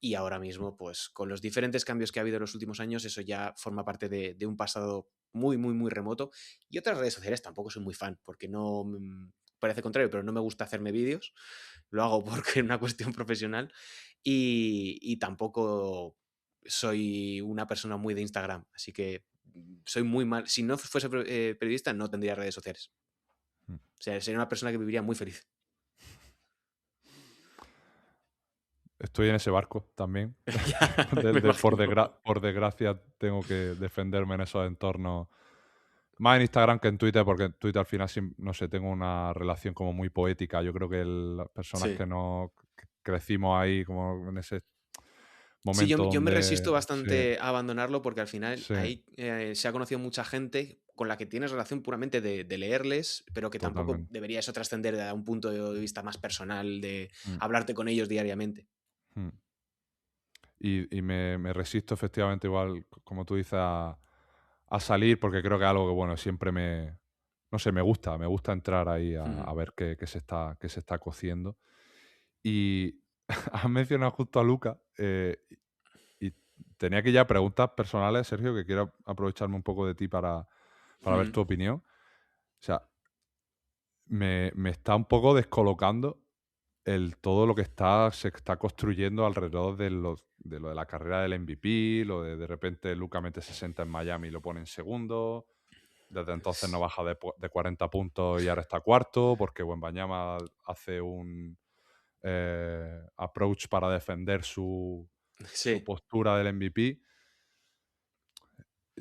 Speaker 5: Y ahora mismo, pues con los diferentes cambios que ha habido en los últimos años, eso ya forma parte de un pasado muy, muy, muy remoto. Y otras redes sociales tampoco soy muy fan, porque no, parece contrario, pero no me gusta hacerme vídeos. Lo hago porque es una cuestión profesional. Y tampoco soy una persona muy de Instagram. Así que soy muy mal. Si no fuese periodista, no tendría redes sociales.
Speaker 4: Mm.
Speaker 5: O sea, sería una persona que viviría muy feliz.
Speaker 4: Estoy en ese barco también.
Speaker 5: Ya, me imagino.
Speaker 4: Por desgracia tengo que defenderme en esos entornos. Más en Instagram que en Twitter, porque en Twitter al final, no sé, tengo una relación como muy poética. Yo creo que las personas
Speaker 5: Sí.
Speaker 4: que no crecimos ahí, como en ese
Speaker 5: Sí,
Speaker 4: momento
Speaker 5: yo me
Speaker 4: donde...
Speaker 5: resisto
Speaker 4: Sí,
Speaker 5: bastante a abandonarlo porque al final
Speaker 4: sí,
Speaker 5: ahí se ha conocido mucha gente con la que tienes relación puramente de leerles, pero que tampoco
Speaker 4: totalmente.
Speaker 5: debería eso trascender a un punto de vista más personal de
Speaker 4: Mm,
Speaker 5: hablarte con ellos diariamente.
Speaker 4: mm. Y me resisto efectivamente igual, como tú dices, a salir porque creo que es algo que, bueno, siempre no sé, me gusta entrar ahí
Speaker 5: Ujú.
Speaker 4: a ver qué se está cociendo. Y has mencionado justo a Luca, y tenía aquí ya preguntas personales, Sergio, que quiero aprovecharme un poco de ti para ver
Speaker 5: Ujú.
Speaker 4: tu opinión. O sea, me está un poco descolocando todo lo que se está construyendo alrededor de lo de la carrera del MVP, lo de repente Luca mete 60 en Miami y lo pone en segundo. Desde entonces no baja de 40 puntos y ahora está cuarto, porque Wembanyama hace un approach para defender su
Speaker 5: Sí.
Speaker 4: postura del MVP.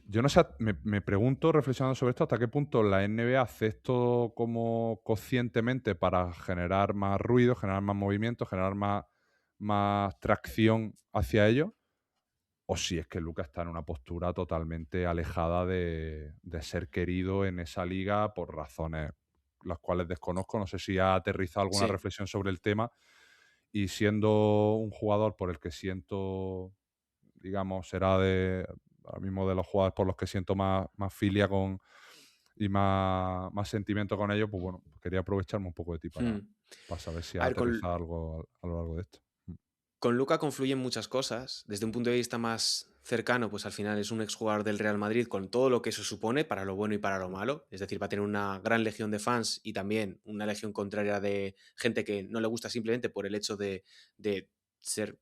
Speaker 4: Yo no sé, me pregunto, reflexionando sobre esto, hasta qué punto la NBA hace esto como conscientemente para generar más ruido, generar más movimiento, generar más tracción hacia ello, o si es que Lucas está en una postura totalmente alejada de ser querido en esa liga por razones las cuales desconozco. No sé si ha aterrizado alguna
Speaker 5: Sí.
Speaker 4: reflexión sobre el tema y siendo un jugador por el que siento, digamos, será ahora mismo de los jugadores por los que siento más filia y más sentimiento con ellos, pues bueno, quería aprovecharme un poco de ti para
Speaker 5: Mm.
Speaker 4: saber si
Speaker 5: A ver,
Speaker 4: aterriza algo a lo largo de esto.
Speaker 5: con Luka confluyen muchas cosas. Desde un punto de vista más cercano, pues al final es un exjugador del Real Madrid con todo lo que eso supone, para lo bueno y para lo malo. Es decir, va a tener una gran legión de fans y también una legión contraria de gente que no le gusta simplemente por el hecho de ser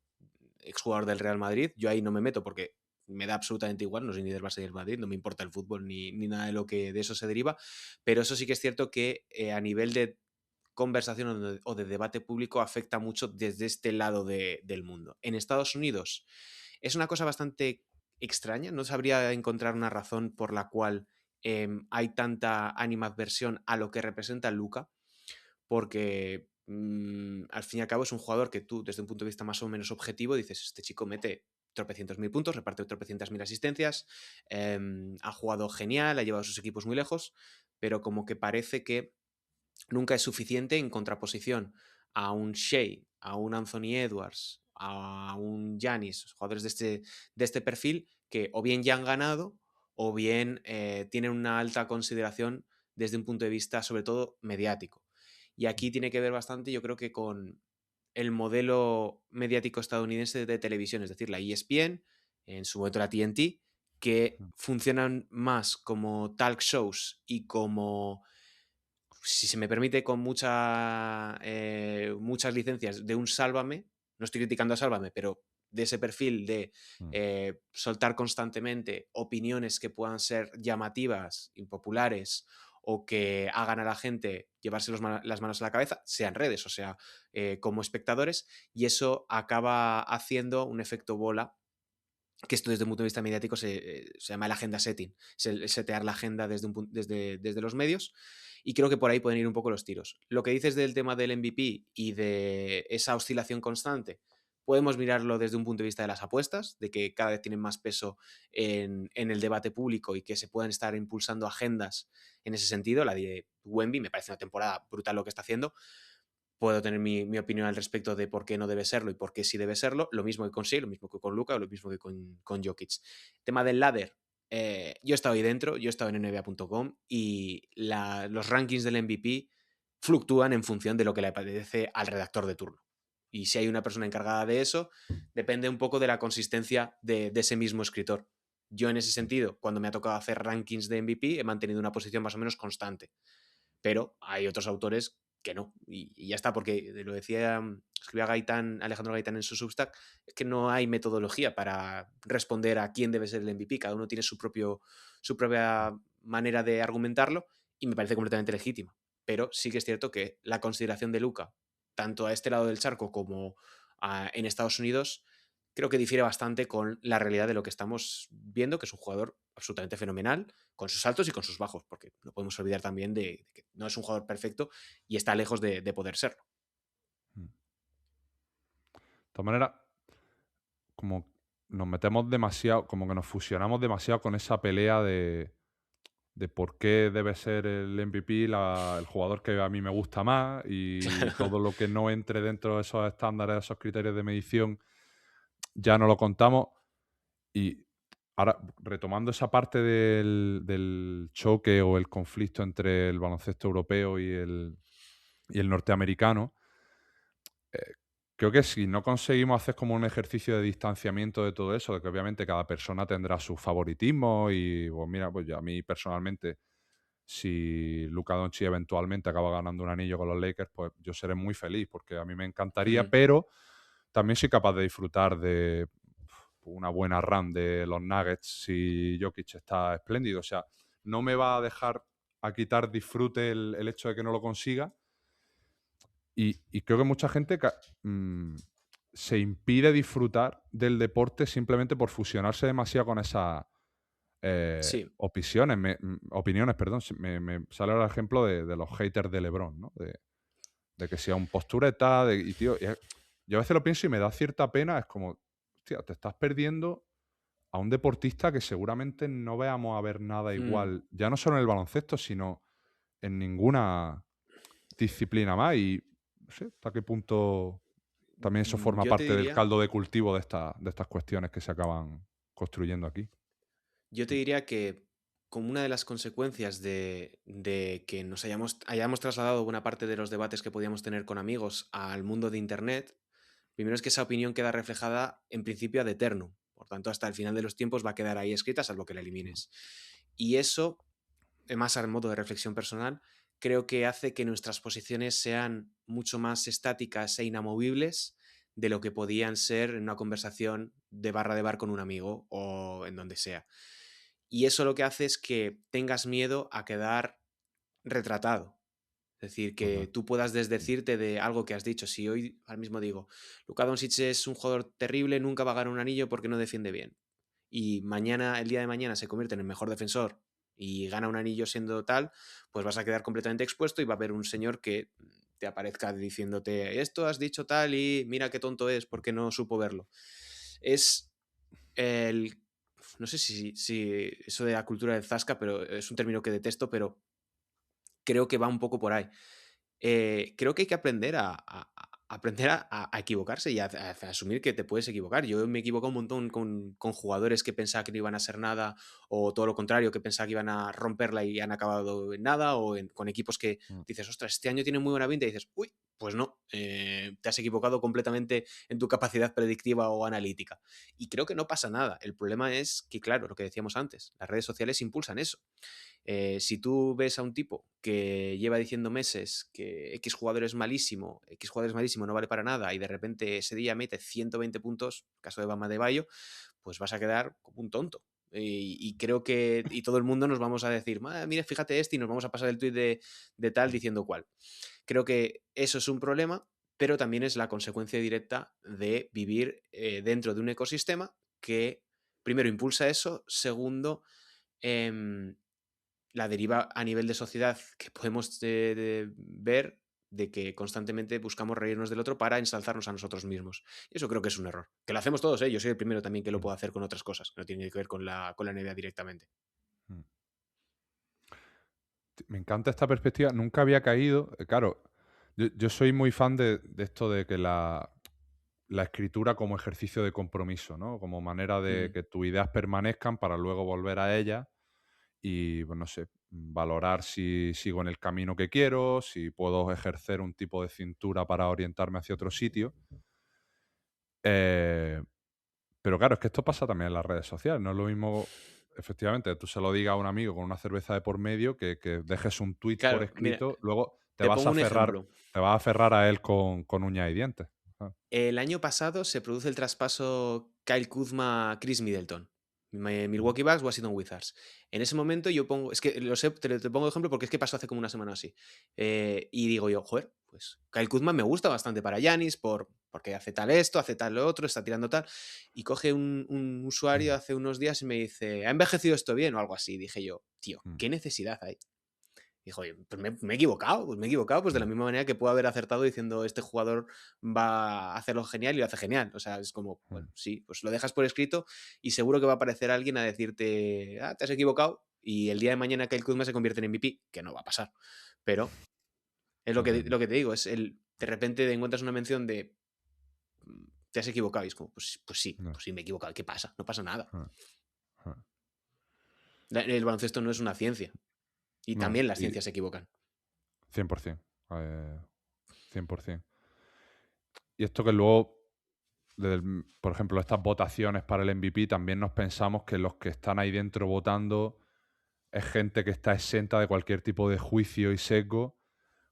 Speaker 5: exjugador del Real Madrid. Yo ahí no me meto porque me da absolutamente igual, no soy ni del Barça ni del Madrid, no me importa el fútbol ni nada de lo que de eso se deriva, pero eso sí que es cierto que a nivel de conversación o de debate público afecta mucho desde este lado del mundo. En Estados Unidos es una cosa bastante extraña, no sabría encontrar una razón por la cual hay tanta animadversión a lo que representa Luka, porque al fin y al cabo es un jugador que tú, desde un punto de vista más o menos objetivo, dices, este chico mete tropecientos mil puntos, reparte tropecientas mil asistencias, ha jugado genial, ha llevado a sus equipos muy lejos, pero como que parece que nunca es suficiente en contraposición a un Shea, a un Anthony Edwards, a un Giannis, jugadores de este perfil que o bien ya han ganado o bien tienen una alta consideración desde un punto de vista sobre todo mediático. Y aquí tiene que ver bastante, yo creo que con el modelo mediático estadounidense de televisión, es decir, la ESPN, en su momento la TNT, que funcionan más como talk shows y como, si se me permite, con muchas licencias de un Sálvame. No estoy criticando a Sálvame, pero de ese perfil de soltar constantemente opiniones que puedan ser llamativas, impopulares o que hagan a la gente llevarse las manos a la cabeza, sea en redes o sea como espectadores, y eso acaba haciendo un efecto bola, que esto desde un punto de vista mediático se llama el agenda setting, es el setear la agenda desde los medios, y creo que por ahí pueden ir un poco los tiros. Lo que dices del tema del MVP y de esa oscilación constante, podemos mirarlo desde un punto de vista de las apuestas, de que cada vez tienen más peso en el debate público y que se puedan estar impulsando agendas en ese sentido. La de Wemby me parece una temporada brutal lo que está haciendo. Puedo tener mi opinión al respecto de por qué no debe serlo y por qué sí debe serlo. Lo mismo que con Shea, lo mismo que con Luka o lo mismo que con Jokic. Tema del ladder. Yo he estado ahí dentro, yo he estado en NBA.com y los rankings del MVP fluctúan en función de lo que le apetece al redactor de turno. Y si hay una persona encargada de eso, depende un poco de la consistencia de ese mismo escritor. Yo en ese sentido, cuando me ha tocado hacer rankings de MVP, he mantenido una posición más o menos constante. Pero hay otros autores que no, y ya está, porque lo decía, escribía Alejandro Gaitán en su Substack, es que no hay metodología para responder a quién debe ser el MVP, cada uno tiene su propia manera de argumentarlo y me parece completamente legítima, pero sí que es cierto que la consideración de Luka, tanto a este lado del charco como en Estados Unidos, creo que difiere bastante con la realidad de lo que estamos viendo, que es un jugador absolutamente fenomenal, con sus altos y con sus bajos, porque no podemos olvidar también de que no es un jugador perfecto y está lejos de poder serlo.
Speaker 4: De todas maneras, como nos metemos demasiado, como que nos fusionamos demasiado con esa pelea de por qué debe ser el MVP el jugador que a mí me gusta más, y todo lo que no entre dentro de esos estándares, esos criterios de medición, ya no lo contamos. Y ahora, retomando esa parte del choque o el conflicto entre el baloncesto europeo y el norteamericano, creo que si no conseguimos hacer como un ejercicio de distanciamiento de todo eso, de que obviamente cada persona tendrá su favoritismo y, pues mira, pues yo a mí personalmente, si Luka Doncic eventualmente acaba ganando un anillo con los Lakers, pues yo seré muy feliz porque a mí me encantaría, pero también soy capaz de disfrutar de una buena run de los Nuggets si Jokic está espléndido. O sea, no me va a dejar a quitar disfrute el hecho de que no lo consiga. Y creo que mucha gente se impide disfrutar del deporte simplemente por fusionarse demasiado con esas
Speaker 5: Sí.
Speaker 4: opiniones. Perdón. Me sale ahora el ejemplo de los haters de LeBron, ¿no? De que sea un postureta. Tío, yo a veces lo pienso y me da cierta pena. Es como, hostia, te estás perdiendo a un deportista que seguramente no veamos a ver nada igual, ya no solo en el baloncesto, sino en ninguna disciplina más. Y no sé hasta qué punto también eso forma
Speaker 5: Yo te
Speaker 4: parte del
Speaker 5: diría,
Speaker 4: caldo de cultivo de estas cuestiones que se acaban construyendo aquí.
Speaker 5: yo te diría que como una de las consecuencias de que nos hayamos trasladado buena parte de los debates que podíamos tener con amigos al mundo de Internet, primero es que esa opinión queda reflejada en principio ad eternum. Por tanto, hasta el final de los tiempos va a quedar ahí escrita, salvo que la elimines. Y eso, más al modo de reflexión personal, creo que hace que nuestras posiciones sean mucho más estáticas e inamovibles de lo que podían ser en una conversación de barra de bar con un amigo o en donde sea. Y eso lo que hace es que tengas miedo a quedar retratado. Es decir, que
Speaker 4: Total.
Speaker 5: tú puedas desdecirte de algo que has dicho. Si hoy al mismo digo, Luka Doncic es un jugador terrible, nunca va a ganar un anillo porque no defiende bien. Y mañana, el día de mañana, se convierte en el mejor defensor y gana un anillo siendo tal, pues vas a quedar completamente expuesto y va a haber un señor que te aparezca diciéndote, esto has dicho tal y mira qué tonto es porque no supo verlo. Es el... No sé si eso de la cultura del zasca, pero es un término que detesto, pero creo que va un poco por ahí. Creo que hay que aprender aprender a equivocarse y a asumir que te puedes equivocar. Yo me he equivocado un montón con jugadores que pensaba que no iban a ser nada, o todo lo contrario, que pensaba que iban a romperla y han acabado en nada, o con equipos que
Speaker 4: Mm.
Speaker 5: dices, ostras, este año tiene muy buena pinta, y dices, uy, pues no, te has equivocado completamente en tu capacidad predictiva o analítica. Y creo que no pasa nada. El problema es que, claro, lo que decíamos antes, las redes sociales impulsan eso. Si tú ves a un tipo que lleva diciendo meses que X jugador es malísimo, no vale para nada, y de repente ese día mete 120 puntos, caso de Bama de Bayo, pues vas a quedar como un tonto. Y creo que y todo el mundo nos vamos a decir, mira, fíjate este, y nos vamos a pasar el tuit de tal diciendo cuál. Creo que eso es un problema, pero también es la consecuencia directa de vivir dentro de un ecosistema que, primero, impulsa eso, segundo, em, la deriva a nivel de sociedad que podemos ver de que constantemente buscamos reírnos del otro para ensalzarnos a nosotros mismos. Y eso creo que es un error. Que lo hacemos todos, ¿eh? Yo soy el primero también que lo
Speaker 4: Mm.
Speaker 5: puedo hacer con otras cosas, que no tiene que ver con la NBA directamente.
Speaker 4: Mm. Me encanta esta perspectiva. Nunca había caído. Claro, yo soy muy fan de esto de que la escritura como ejercicio de compromiso, ¿no? Como manera de
Speaker 5: Mm.
Speaker 4: que tus ideas permanezcan para luego volver a ellas y, pues, no sé, valorar si sigo en el camino que quiero, si puedo ejercer un tipo de cintura para orientarme hacia otro sitio. Eh, pero claro, es que esto pasa también en las redes sociales. No es lo mismo, efectivamente, que tú se lo digas a un amigo con una cerveza de por medio que dejes un tuit por
Speaker 5: Claro, mira,
Speaker 4: escrito, luego
Speaker 5: te pongo un ejemplo.
Speaker 4: te vas a aferrar a él con uñas y dientes. Ah,
Speaker 5: El año pasado se produce el traspaso Kyle Kuzma-Chris Middleton.
Speaker 4: ujú,
Speaker 5: Milwaukee Bucks, Washington Wizards. En ese momento yo pongo, es que lo sé, te pongo ejemplo porque es que pasó hace como una semana así. Y digo yo, joder, pues Kyle Kuzma me gusta bastante para Giannis porque hace tal esto, hace tal lo otro, está tirando tal. Y coge un usuario hace unos días y me dice, ¿ha envejecido esto bien? O algo así. Dije yo, tío,
Speaker 4: mm,
Speaker 5: ¿qué necesidad hay? Dijo, oye, pues me he equivocado, pues de la
Speaker 4: mm,
Speaker 5: misma manera que puedo haber acertado diciendo este jugador va a hacerlo genial y lo hace genial. O sea, es como,
Speaker 4: mm,
Speaker 5: bueno, sí, pues lo dejas por escrito y seguro que va a aparecer alguien a decirte, te has equivocado, y el día de mañana Kyle Kuzma se convierte en MVP, que no va a pasar. Pero es lo
Speaker 4: totalmente.
Speaker 5: que te digo, de repente te encuentras una mención de, te has equivocado, y es como,
Speaker 4: No,
Speaker 5: pues sí, me he equivocado, ¿qué pasa? No pasa nada.
Speaker 4: ah, ah.
Speaker 5: El baloncesto no es una ciencia y
Speaker 4: No,
Speaker 5: también las
Speaker 4: y
Speaker 5: ciencias se equivocan.
Speaker 4: 100%. 100%. Y esto que luego, por ejemplo, estas votaciones para el MVP, también nos pensamos que los que están ahí dentro votando es gente que está exenta de cualquier tipo de juicio y sesgo,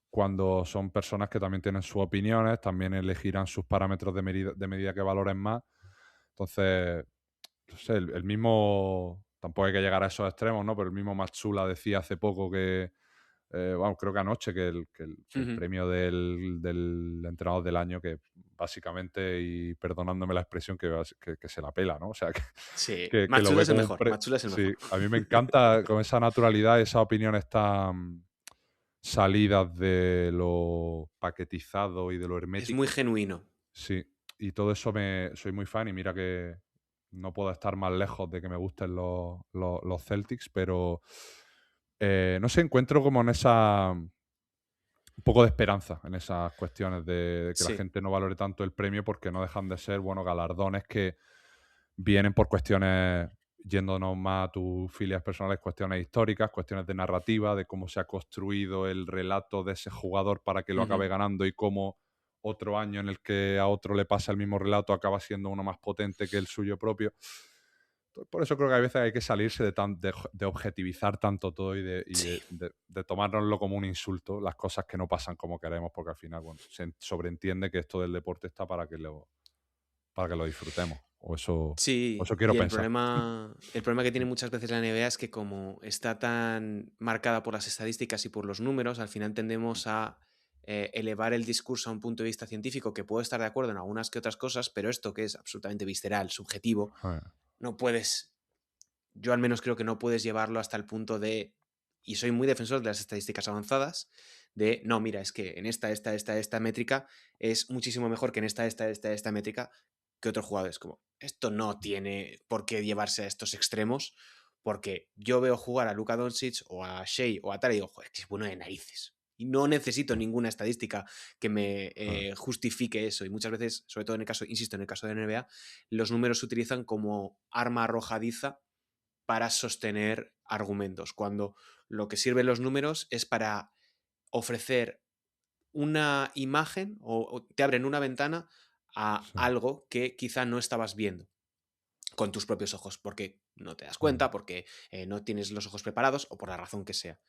Speaker 4: cuando son personas que también tienen sus opiniones, también elegirán sus parámetros de medida que valoren más. Entonces, no sé, el mismo, tampoco hay que llegar a esos extremos, ¿no? Pero el mismo Matsula decía hace poco que, vamos, creo que anoche, que el
Speaker 5: Ujú.
Speaker 4: premio del entrenador del año, que básicamente, y perdonándome la expresión, que se la pela, ¿no? O sea, que,
Speaker 5: Sí,
Speaker 4: que lo
Speaker 5: Matsula
Speaker 4: ve
Speaker 5: es el
Speaker 4: como un
Speaker 5: mejor, Matsula es el
Speaker 4: Sí,
Speaker 5: mejor.
Speaker 4: a mí me encanta con esa naturalidad, esas opiniones tan salidas de lo paquetizado y de lo
Speaker 5: Es muy
Speaker 4: hermético.
Speaker 5: genuino.
Speaker 4: Sí, y todo eso soy muy fan, y mira que no puedo estar más lejos de que me gusten los Celtics, pero no sé, encuentro como en esa un poco de esperanza en esas cuestiones de que la
Speaker 5: Sí.
Speaker 4: gente no valore tanto el premio porque no dejan de ser, bueno, galardones que vienen por cuestiones, yéndonos más a tus filias personales, cuestiones históricas, cuestiones de narrativa, de cómo se ha construido el relato de ese jugador para que lo acabe
Speaker 5: Ujú.
Speaker 4: ganando y cómo otro año en el que a otro le pasa el mismo relato acaba siendo uno más potente que el suyo propio. Por eso creo que a veces hay que salirse de objetivizar tanto todo
Speaker 5: Sí.
Speaker 4: de tomárnoslo como un insulto, las cosas que no pasan como queremos, porque al final, bueno, se sobreentiende que esto del deporte está para que lo disfrutemos. O
Speaker 5: Sí,
Speaker 4: eso quiero
Speaker 5: y el
Speaker 4: pensar.
Speaker 5: problema, el problema que tiene muchas veces la NBA es que como está tan marcada por las estadísticas y por los números, al final tendemos a elevar el discurso a un punto de vista científico que puedo estar de acuerdo en algunas que otras cosas, pero esto que es absolutamente visceral, subjetivo, no puedes, yo al menos creo que no puedes llevarlo hasta el punto de, y soy muy defensor de las estadísticas avanzadas, de, no, mira, es que en esta métrica es muchísimo mejor que en esta métrica que otro jugador. Es como, esto no tiene por qué llevarse a estos extremos, porque yo veo jugar a Luka Doncic o a Shea o a tal y digo, joder, que es bueno de narices. Y no necesito ninguna estadística que me justifique eso. Y muchas veces, sobre todo en el caso, insisto, en el caso de NBA, los números se utilizan como arma arrojadiza para sostener argumentos, cuando lo que sirven los números es para ofrecer una imagen o te abren una ventana a
Speaker 4: Sí.
Speaker 5: algo que quizá no estabas viendo con tus propios ojos, porque no te das
Speaker 4: Mm.
Speaker 5: cuenta, porque no tienes los ojos preparados o por la razón que sea.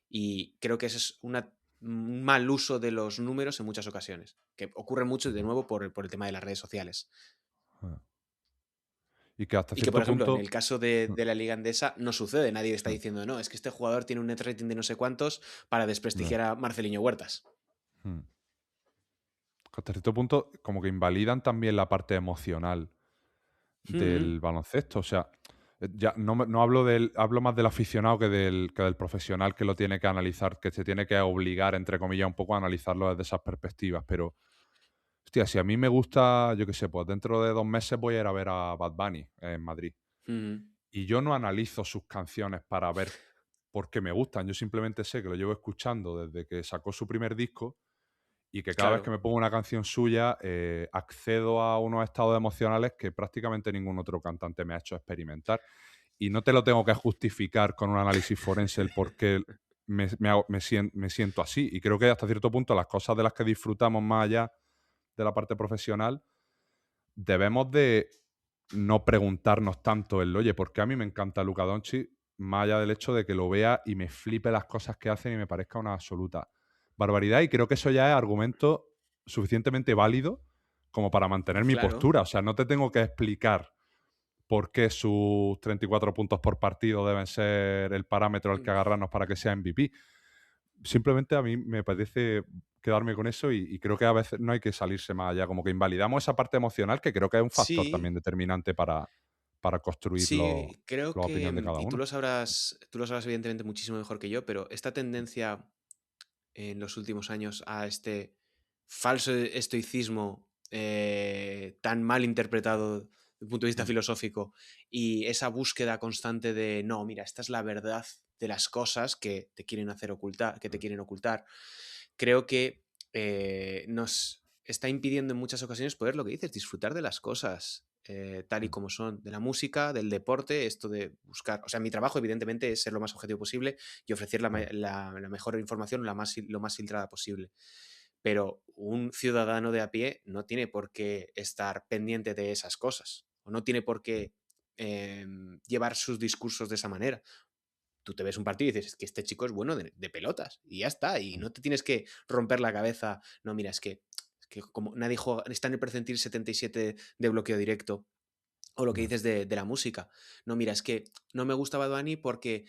Speaker 5: Y creo que ese es un mal uso de los números en muchas ocasiones, que ocurre mucho de nuevo por el tema de las redes sociales.
Speaker 4: Ah. Y que hasta
Speaker 5: Y que, por
Speaker 4: cierto
Speaker 5: ejemplo, en
Speaker 4: punto.
Speaker 5: el caso de la liga andesa no sucede. Nadie está
Speaker 4: Sí,
Speaker 5: diciendo, no, es que este jugador tiene un net rating de no sé cuántos para
Speaker 4: ya.
Speaker 5: desprestigiar a Marceliño Huertas.
Speaker 4: Mm. Hasta cierto punto, como que invalidan también la parte emocional
Speaker 5: Ujú.
Speaker 4: del baloncesto. O sea, ya no hablo hablo más del aficionado que del profesional que lo tiene que analizar, que se tiene que obligar, entre comillas, un poco a analizarlo desde esas perspectivas. Pero, hostia, si a mí me gusta, yo qué sé, pues dentro de 2 meses voy a ir a ver a Bad Bunny en Madrid.
Speaker 5: Ujú.
Speaker 4: Y yo no analizo sus canciones para ver por qué me gustan. Yo simplemente sé que lo llevo escuchando desde que sacó su primer disco y que cada vez que
Speaker 5: Claro.
Speaker 4: me pongo una canción suya accedo a unos estados emocionales que prácticamente ningún otro cantante me ha hecho experimentar. Y no te lo tengo que justificar con un análisis forense el por qué me siento así. Y creo que hasta cierto punto las cosas de las que disfrutamos más allá de la parte profesional, debemos de no preguntarnos tanto el, oye, ¿por qué a mí me encanta Luka Doncic? Más allá del hecho de que lo vea y me flipe las cosas que hacen y me parezca una absoluta barbaridad. Y creo que eso ya es argumento suficientemente válido como para mantener mi
Speaker 5: Claro.
Speaker 4: postura. O sea, no te tengo que explicar por qué sus 34 puntos por partido deben ser el parámetro al que agarrarnos para que sea MVP. Simplemente a mí me parece quedarme con eso y creo que a veces no hay que salirse más allá. Como que invalidamos esa parte emocional que creo que es un factor
Speaker 5: Sí,
Speaker 4: también determinante para construir
Speaker 5: sí, creo
Speaker 4: la
Speaker 5: que,
Speaker 4: opinión de cada
Speaker 5: y
Speaker 4: uno.
Speaker 5: tú lo sabrás evidentemente muchísimo mejor que yo, pero esta tendencia en los últimos años a este falso estoicismo tan mal interpretado desde el punto de vista
Speaker 4: Mm,
Speaker 5: filosófico y esa búsqueda constante de, no, mira, esta es la verdad de las cosas que te quieren hacer ocultar, que te quieren ocultar, creo que nos está impidiendo en muchas ocasiones poder, lo que dices, disfrutar de las cosas tal y
Speaker 4: mm,
Speaker 5: como son, de la música, del deporte, esto de buscar, o sea, mi trabajo evidentemente es ser lo más objetivo posible y ofrecer
Speaker 4: claro,
Speaker 5: la mejor información lo más filtrada posible. Pero un ciudadano de a pie no tiene por qué estar pendiente de esas cosas o no tiene por qué llevar sus discursos de esa manera. Tú te ves un partido y dices, es que este chico es bueno de pelotas y ya está, y
Speaker 4: mm,
Speaker 5: no te tienes que romper la cabeza. No, mira, es que como nadie juega, está en el percentil 77 de bloqueo directo, o lo que
Speaker 4: ya,
Speaker 5: dices de la música. No, mira, es que no me gusta Bad Bunny porque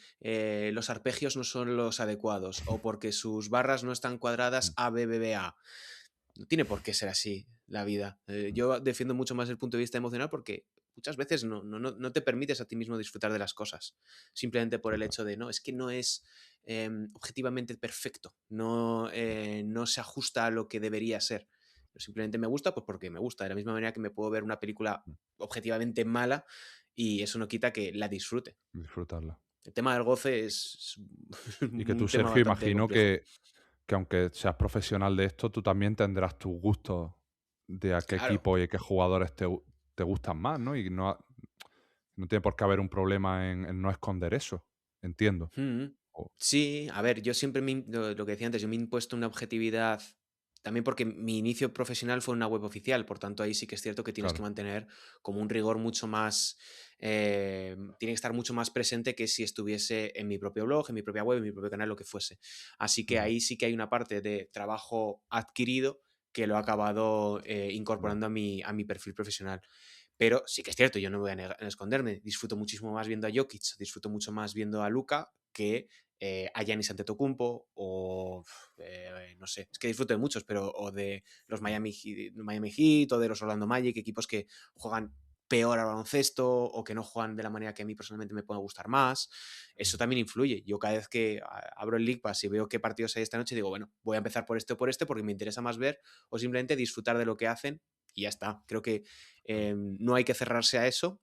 Speaker 5: los arpegios no son los adecuados o porque sus barras no están cuadradas
Speaker 4: mm,
Speaker 5: A, B, B, B, A. No tiene por qué ser así la vida.
Speaker 4: mm,
Speaker 5: Yo defiendo mucho más el punto de vista emocional porque muchas veces no te permites a ti mismo disfrutar de las cosas. Simplemente por el
Speaker 4: total.
Speaker 5: hecho de, no, es que no es objetivamente perfecto. No se ajusta a lo que debería ser. Simplemente me gusta pues porque me gusta. De la misma manera que me puedo ver una película
Speaker 4: Mm,
Speaker 5: objetivamente mala y eso no quita que la disfrute.
Speaker 4: disfrutarla.
Speaker 5: El tema del goce es
Speaker 4: Y que tú,
Speaker 5: un tema
Speaker 4: Sergio,
Speaker 5: bastante
Speaker 4: imagino
Speaker 5: complejo.
Speaker 4: que aunque seas profesional de esto, tú también tendrás tus gustos de a qué
Speaker 5: Claro.
Speaker 4: equipo y a qué jugadores te gustan más, ¿no? Y no tiene por qué haber un problema en no esconder eso, entiendo.
Speaker 5: Mm.
Speaker 4: O-
Speaker 5: Sí, a ver, yo siempre lo que decía antes, yo me he impuesto una objetividad también porque mi inicio profesional fue en una web oficial, por tanto ahí sí que es cierto que tienes que
Speaker 4: claro.
Speaker 5: mantener como un rigor mucho más, tiene que estar mucho más presente que si estuviese en mi propio blog, en mi propia web, en mi propio canal, lo que fuese. Así que
Speaker 4: Ujú,
Speaker 5: ahí sí que hay una parte de trabajo adquirido que lo he acabado
Speaker 4: vale.
Speaker 5: incorporando a mi perfil profesional. Pero sí que es cierto, yo no voy a esconderme. Disfruto muchísimo más viendo a Jokic, disfruto mucho más viendo a Luka que a Giannis Antetokounmpo o no sé, es que disfruto de muchos, pero o de los Miami Heat o de los Orlando Magic, equipos que juegan peor al baloncesto o que no juegan de la manera que a mí personalmente me puede gustar más. Eso
Speaker 4: Ujú.
Speaker 5: también influye. Yo cada vez que abro el League Pass y veo qué partidos hay esta noche, digo, bueno, voy a empezar por este o por este porque me interesa más ver o simplemente disfrutar de lo que hacen y ya está. Creo que no hay que cerrarse a eso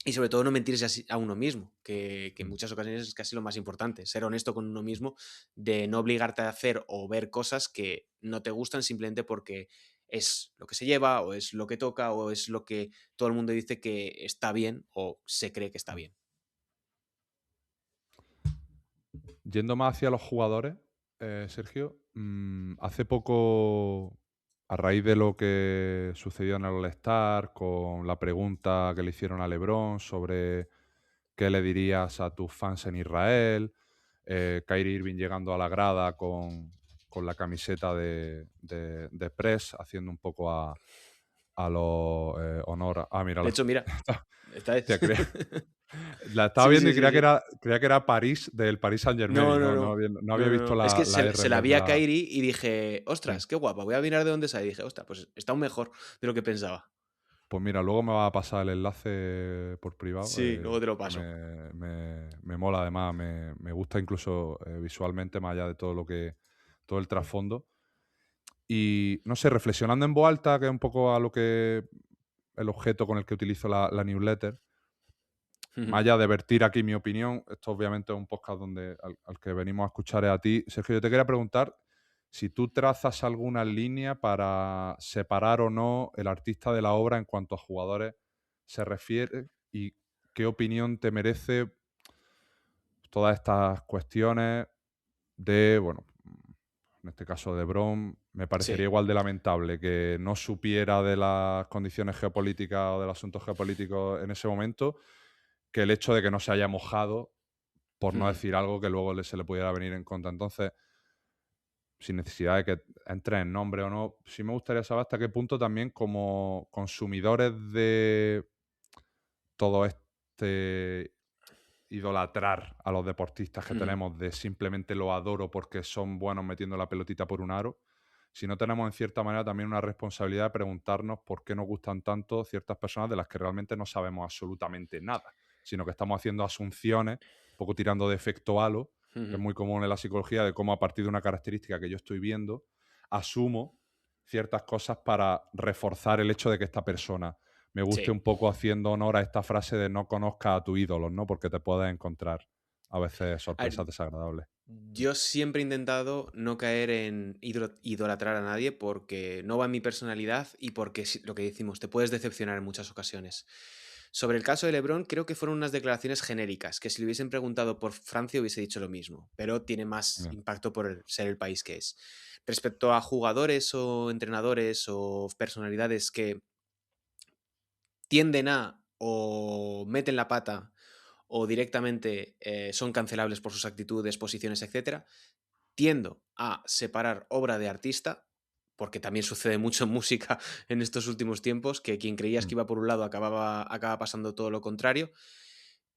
Speaker 5: y sobre todo no mentirse a uno mismo, que en
Speaker 4: Mm.
Speaker 5: muchas ocasiones es casi lo más importante, ser honesto con uno mismo, de no obligarte a hacer o ver cosas que no te gustan simplemente porque es lo que se lleva o es lo que toca o es lo que todo el mundo dice que está bien o se cree que está
Speaker 4: Mm.
Speaker 5: bien.
Speaker 4: Yendo más hacia los jugadores, Sergio, hace poco, a raíz de lo que sucedió en el All-Star, con la pregunta que le hicieron a LeBron sobre qué le dirías a tus fans en Israel, Kyrie Irving llegando a la grada con la camiseta de Press, haciendo un poco a los honor. Ah,
Speaker 5: De
Speaker 4: mírala.
Speaker 5: hecho, mira, esta
Speaker 4: Hostia,
Speaker 5: es.
Speaker 4: la estaba
Speaker 5: Sí,
Speaker 4: viendo
Speaker 5: sí,
Speaker 4: y
Speaker 5: sí, sí.
Speaker 4: creía que era París del Paris Saint-Germain y
Speaker 5: No, no,
Speaker 4: no,
Speaker 5: no.
Speaker 4: no había
Speaker 5: No, no,
Speaker 4: visto
Speaker 5: no. Es que
Speaker 4: la
Speaker 5: se
Speaker 4: R
Speaker 5: la
Speaker 4: en
Speaker 5: vi a
Speaker 4: la.
Speaker 5: Kairi y dije,
Speaker 4: Sí.
Speaker 5: ostras, qué guapa, voy a mirar de dónde sale. Y dije, ostras, pues está aún mejor de lo que pensaba.
Speaker 4: Pues mira, luego me va a pasar el enlace por privado,
Speaker 5: Sí, luego te lo
Speaker 4: que
Speaker 5: paso.
Speaker 4: me mola además, me gusta incluso visualmente, más allá de todo el trasfondo. Y no sé, reflexionando en voz alta, que es un poco a lo que el objeto con el que utilizo la newsletter, más allá de vertir aquí mi opinión, esto obviamente es un podcast al que venimos a escuchar a ti. Sergio, yo te quería preguntar si tú trazas alguna línea para separar o no el artista de la obra en cuanto a jugadores se refiere y qué opinión te merece todas estas cuestiones de, bueno, en este caso de Bron, me parecería
Speaker 5: Sí.
Speaker 4: igual de lamentable que no supiera de las condiciones geopolíticas o del asunto geopolítico en ese momento, que el hecho de que no se haya mojado por no
Speaker 5: Ujú.
Speaker 4: decir algo que luego se le pudiera venir en contra. Entonces, sin necesidad de que entre en nombre o no, sí me gustaría saber hasta qué punto también como consumidores de todo este idolatrar a los deportistas que
Speaker 5: Ujú.
Speaker 4: tenemos, de simplemente lo adoro porque son buenos metiendo la pelotita por un aro, si no tenemos en cierta manera también una responsabilidad de preguntarnos por qué nos gustan tanto ciertas personas de las que realmente no sabemos absolutamente nada, sino que estamos haciendo asunciones, un poco tirando de efecto halo, que es
Speaker 5: Ujú.
Speaker 4: muy común en la psicología, de cómo a partir de una característica que yo estoy viendo, asumo ciertas cosas para reforzar el hecho de que esta persona me guste
Speaker 5: Sí.
Speaker 4: un poco haciendo honor a esta frase de no conozca a tu ídolo, ¿no? Porque te puedes encontrar a veces
Speaker 5: A ver,
Speaker 4: sorpresas desagradables.
Speaker 5: yo siempre he intentado no caer en idolatrar a nadie porque no va en mi personalidad y porque lo que decimos, te puedes decepcionar en muchas ocasiones. Sobre el caso de LeBron, creo que fueron unas declaraciones genéricas, que si le hubiesen preguntado por Francia hubiese dicho lo mismo, pero tiene más
Speaker 4: Ya.
Speaker 5: impacto por ser el país que es. Respecto a jugadores o entrenadores o personalidades que tienden a o meten la pata o directamente son cancelables por sus actitudes, posiciones, etcétera, tiendo a separar obra de artista, porque también sucede mucho en música en estos últimos tiempos, que quien creías
Speaker 4: Mm,
Speaker 5: que iba por un lado acaba pasando todo lo contrario,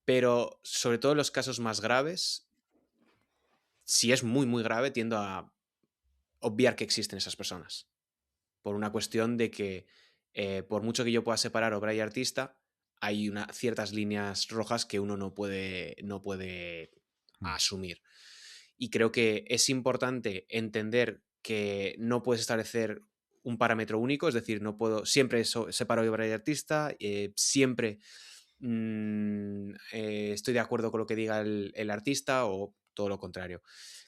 Speaker 5: pero sobre todo en los casos más graves, si es muy, muy grave, tiendo a obviar que existen esas personas, por una cuestión de que por mucho que yo pueda separar obra y artista, hay ciertas líneas rojas que uno no puede
Speaker 4: mm,
Speaker 5: asumir. Y creo que es importante entender que no puedes establecer un parámetro único, es decir, no puedo siempre separo obra y artista, siempre estoy de acuerdo con lo que diga el artista o todo lo contrario.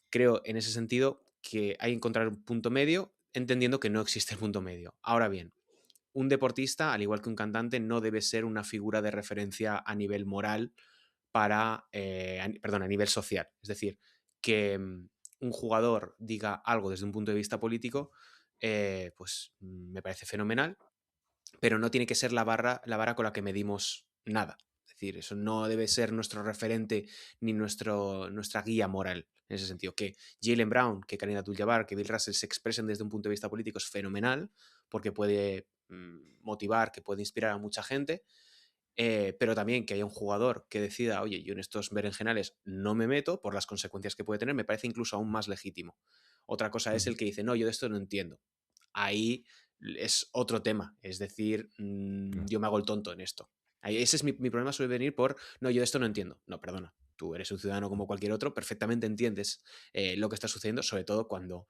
Speaker 5: Creo en ese sentido que hay que encontrar un punto medio, entendiendo que no existe el punto medio. Ahora bien, un deportista, al igual que un cantante, no debe ser una figura de referencia a nivel moral perdón, a nivel social. Es decir, que un jugador diga algo desde un punto de vista político, pues me parece fenomenal, pero no tiene que ser la vara con la que medimos nada. Es decir, eso no debe ser nuestro referente ni nuestra guía moral en ese sentido. Que Jaylen Brown, que Kareem Abdul-Jabbar, que Bill Russell se expresen desde un punto de vista político es fenomenal, porque puede motivar, que puede inspirar a mucha gente, pero también que haya un jugador que decida, oye, yo en estos berenjenales no me meto por las consecuencias que puede tener, me parece incluso aún más legítimo. Otra cosa es el que dice, no, yo de esto no entiendo. Ahí es otro tema, es decir, yo me hago el tonto en esto. Ese es mi problema, suele venir por, no, yo de esto no entiendo. No, perdona, tú eres un ciudadano como cualquier otro, perfectamente entiendes lo que está sucediendo, sobre todo cuando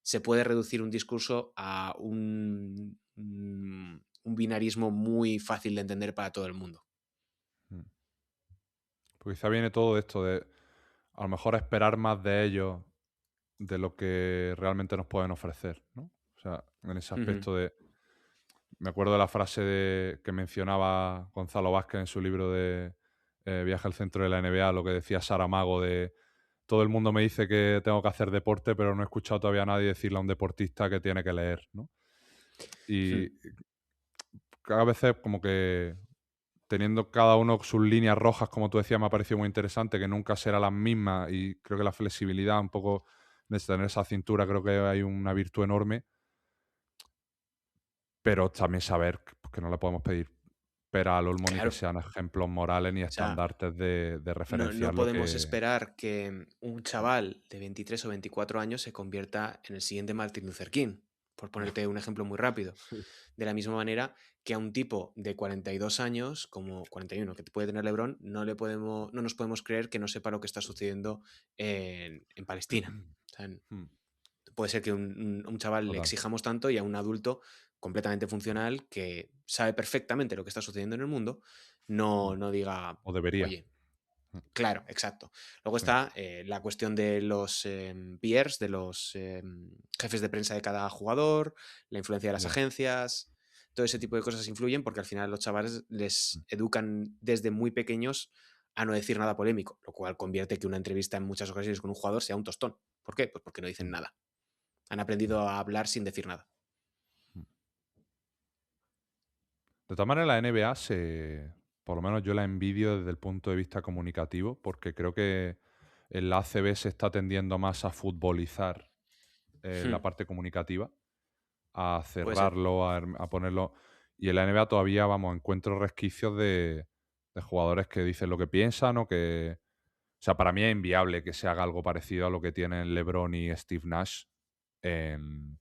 Speaker 5: se puede reducir un discurso a un binarismo muy fácil de entender para todo el mundo.
Speaker 4: Pues quizá viene todo esto de a lo mejor esperar más de ellos de lo que realmente nos pueden ofrecer, ¿no? O sea, en ese aspecto de... Me acuerdo de la frase que mencionaba Gonzalo Vázquez en su libro de Viaje al centro de la NBA, lo que decía Saramago de todo el mundo me dice que tengo que hacer deporte, pero no he escuchado todavía a nadie decirle a un deportista que tiene que leer, ¿no? Y cada vez como que teniendo cada uno sus líneas rojas, como tú decías, me ha parecido muy interesante, que nunca serán las mismas y creo que la flexibilidad, un poco de tener esa cintura, creo que hay una virtud enorme, pero también saber que no le podemos pedir pera al olmo ni que
Speaker 5: Claro,
Speaker 4: sean ejemplos morales ni
Speaker 5: o sea,
Speaker 4: estandartes de
Speaker 5: no
Speaker 4: referenciar lo
Speaker 5: podemos
Speaker 4: que...
Speaker 5: esperar que un chaval de 23 o 24 años se convierta en el siguiente Martin Luther King, por ponerte un ejemplo muy rápido. De la misma manera que a un tipo de 42 años, como 41 que puede tener LeBron, no nos podemos creer que no sepa lo que está sucediendo en Palestina. O sea, puede ser que un chaval le
Speaker 4: Total.
Speaker 5: exijamos tanto y a un adulto completamente funcional que sabe perfectamente lo que está sucediendo en el mundo, no diga,
Speaker 4: O debería.
Speaker 5: oye, claro, exacto. Luego
Speaker 4: Sí.
Speaker 5: está la cuestión de los peers, de los jefes de prensa de cada jugador, la influencia de las
Speaker 4: Ya.
Speaker 5: agencias, todo ese tipo de cosas influyen porque al final los chavales les educan desde muy pequeños a no decir nada polémico, lo cual convierte que una entrevista en muchas ocasiones con un jugador sea un tostón. ¿Por qué? Pues porque no dicen nada. Han aprendido a hablar sin decir nada.
Speaker 4: De todas maneras, la NBA por lo menos yo la envidio desde el punto de vista comunicativo, porque creo que en la ACB se está tendiendo más a futbolizar la parte comunicativa, a
Speaker 5: Puede ser.
Speaker 4: cerrarlo, a ponerlo. Y en la NBA todavía, vamos, encuentro resquicios de jugadores que dicen lo que piensan o que. O sea, para mí es inviable que se haga algo parecido a lo que tienen LeBron y Steve Nash en